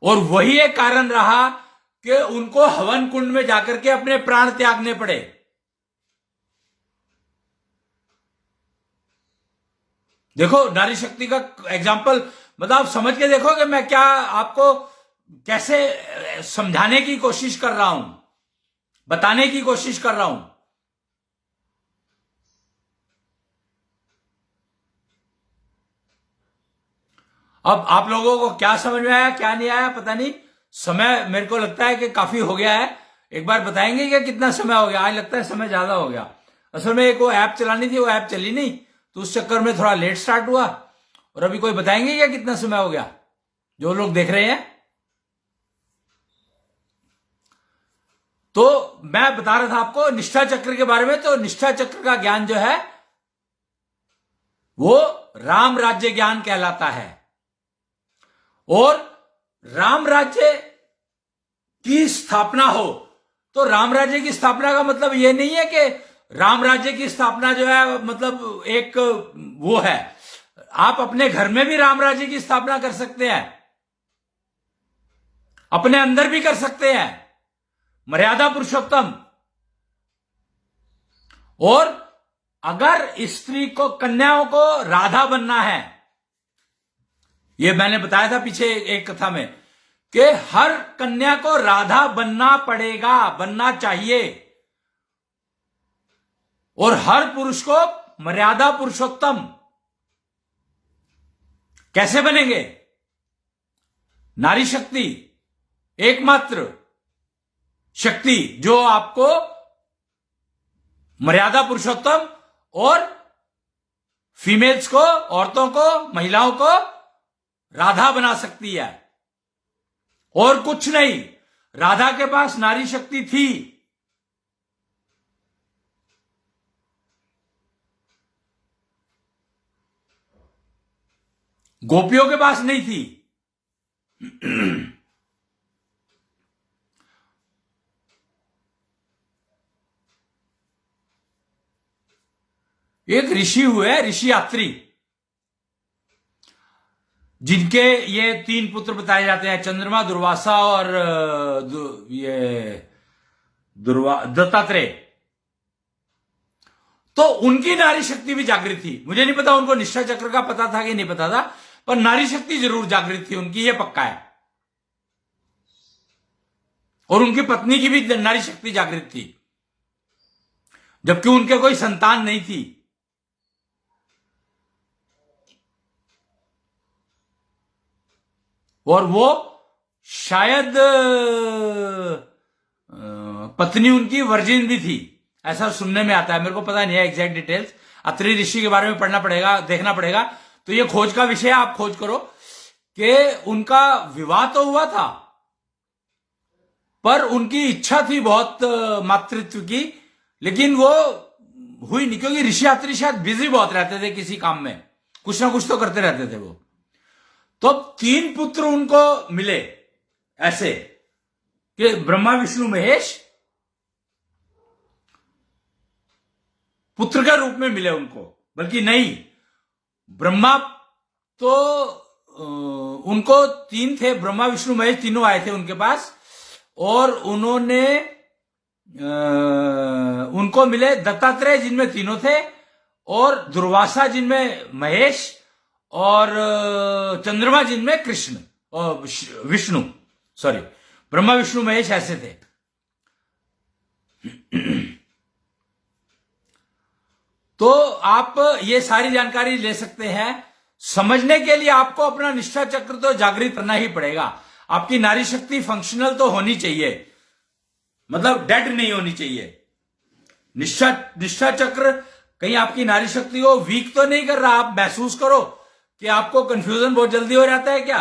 और वही एक कारण रहा कि उनको हवन कुंड में जाकर के अपने प्राण त्यागने पड़े। देखो नारी शक्ति का एग्जाम्पल, मतलब आप समझ के देखो कि मैं क्या आपको कैसे समझाने की कोशिश कर रहा हूं, बताने की कोशिश कर रहा हूं। अब आप लोगों को क्या समझ में आया, क्या नहीं आया पता नहीं। समय मेरे को लगता है कि काफी हो गया है। एक बार बताएंगे कि कितना समय हो गया? आज लगता है समय ज्यादा हो गया। असल में एक वो ऐप चलानी थी, वो ऐप चली नहीं, तो उस चक्कर में थोड़ा लेट स्टार्ट हुआ। और अभी कोई बताएंगे क्या कितना समय हो गया, जो लोग देख रहे हैं? तो मैं बता रहा था आपको निष्ठा चक्र के बारे में। तो निष्ठा चक्र का ज्ञान जो है वो राम राज्य ज्ञान कहलाता है। और राम राज्य की स्थापना हो, तो राम राज्य की स्थापना का मतलब ये नहीं है कि राम राज्य की स्थापना जो है मतलब एक वो है, आप अपने घर में भी राम राज्य की स्थापना कर सकते हैं, अपने अंदर भी कर सकते हैं, मर्यादा पुरुषोत्तम। और अगर स्त्री को, कन्याओं को राधा बनना है, यह मैंने बताया था पीछे एक कथा में कि हर कन्या को राधा बनना पड़ेगा, बनना चाहिए। और हर पुरुष को मर्यादा पुरुषोत्तम। कैसे बनेंगे? नारी शक्ति, एकमात्र शक्ति जो आपको मर्यादा पुरुषोत्तम और फीमेल्स को, औरतों को, महिलाओं को राधा बना सकती है। और कुछ नहीं, राधा के पास नारी शक्ति थी, गोपियों के पास नहीं थी। एक ऋषि हुए, ऋषि यात्री, जिनके ये 3 पुत्र बताए जाते हैं, चंद्रमा, दुर्वासा और ये दत्तात्रेय। तो उनकी नारी शक्ति भी जागृत थी। मुझे नहीं पता उनको निष्ठा चक्र का पता था कि नहीं पता था, पर नारी शक्ति जरूर जागृत थी उनकी, ये पक्का है। और उनकी पत्नी की भी नारी शक्ति जागृत थी, जबकि उनके कोई संतान नहीं थी। और वो शायद पत्नी उनकी वर्जिन भी थी, ऐसा सुनने में आता है। मेरे को पता नहीं है एग्जैक्ट डिटेल्स, अत्रि ऋषि के बारे में पढ़ना पड़ेगा, देखना पड़ेगा। तो ये खोज का विषय है, आप खोज करो कि उनका विवाह तो हुआ था, पर उनकी इच्छा थी बहुत मातृत्व की, लेकिन वो हुई नहीं, क्योंकि ऋषि यात्री शायद बिजी बहुत रहते थे किसी काम में, कुछ ना कुछ तो करते रहते थे वो। तो 3 पुत्र उनको मिले ऐसे कि ब्रह्मा विष्णु महेश पुत्र के रूप में मिले उनको। बल्कि नहीं, ब्रह्मा तो उनको 3 थे, ब्रह्मा विष्णु महेश तीनों आए थे उनके पास। और उन्होंने उनको मिले दत्तात्रेय, जिनमें तीनों थे, और दुर्वासा जिनमें महेश, और चंद्रमा जिनमें कृष्ण और विष्णु, सॉरी, ब्रह्मा विष्णु महेश ऐसे थे। तो आप ये सारी जानकारी ले सकते हैं। समझने के लिए आपको अपना निष्ठा चक्र तो जागृत करना ही पड़ेगा। आपकी नारी शक्ति फंक्शनल तो होनी चाहिए, मतलब डेड नहीं होनी चाहिए। निष्ठा चक्र कहीं आपकी नारी शक्ति को वीक तो नहीं कर रहा। आप महसूस करो कि आपको कंफ्यूजन बहुत जल्दी हो जाता है क्या,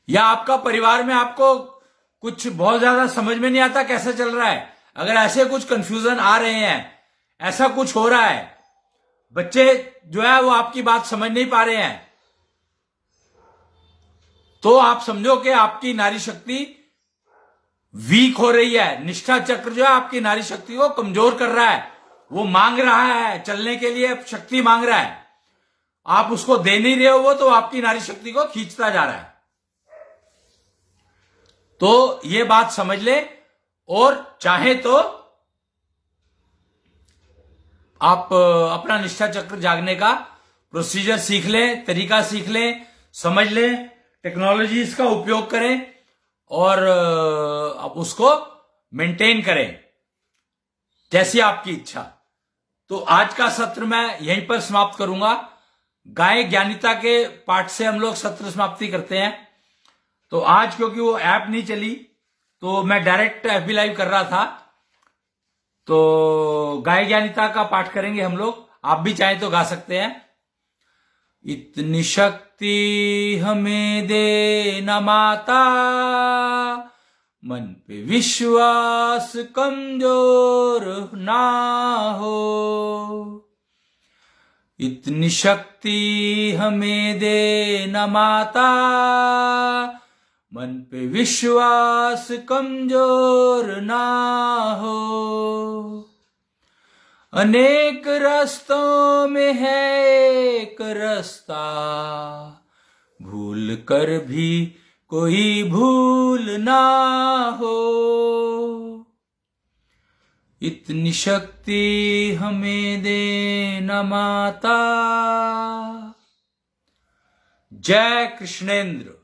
या आपका परिवार में आपको कुछ बहुत ज्यादा समझ में नहीं आता कैसे चल रहा है। अगर ऐसे कुछ कंफ्यूजन आ रहे हैं, ऐसा कुछ हो रहा है, बच्चे जो है वो आपकी बात समझ नहीं पा रहे हैं, तो आप समझो कि आपकी नारी शक्ति वीक हो रही है। निष्ठा चक्र जो है आपकी नारी शक्ति को कमजोर कर रहा है, वो मांग रहा है, चलने के लिए शक्ति मांग रहा है, आप उसको दे नहीं रहे हो, वो तो आपकी नारी शक्ति को खींचता जा रहा है। तो ये बात समझ ले, और चाहे तो आप अपना निष्ठा चक्र जागने का प्रोसीजर सीख लें, तरीका सीख लें, समझ लें, टेक्नोलॉजीज का उपयोग करें और आप उसको मेंटेन करें जैसी आपकी इच्छा। तो आज का सत्र मैं यहीं पर समाप्त करूंगा। गाय ज्ञानिता के पाठ से हम लोग सत्र समाप्ति करते हैं। तो आज क्योंकि वो ऐप नहीं चली, तो मैं डायरेक्ट एफबी लाइव कर रहा था, तो गाय ज्ञानिता का पाठ करेंगे हम लोग। आप भी चाहें तो गा सकते हैं। इतनी शक्ति हमें दे न माता, मन पे विश्वास कमजोर ना हो। इतनी शक्ति हमें दे न माता, मन पे विश्वास कमजोर ना हो। अनेक रास्तों में है एक रास्ता, भूल कर भी कोई भूल ना हो। इतनी शक्ति हमें दे न माता। जय कृष्णेंद्र।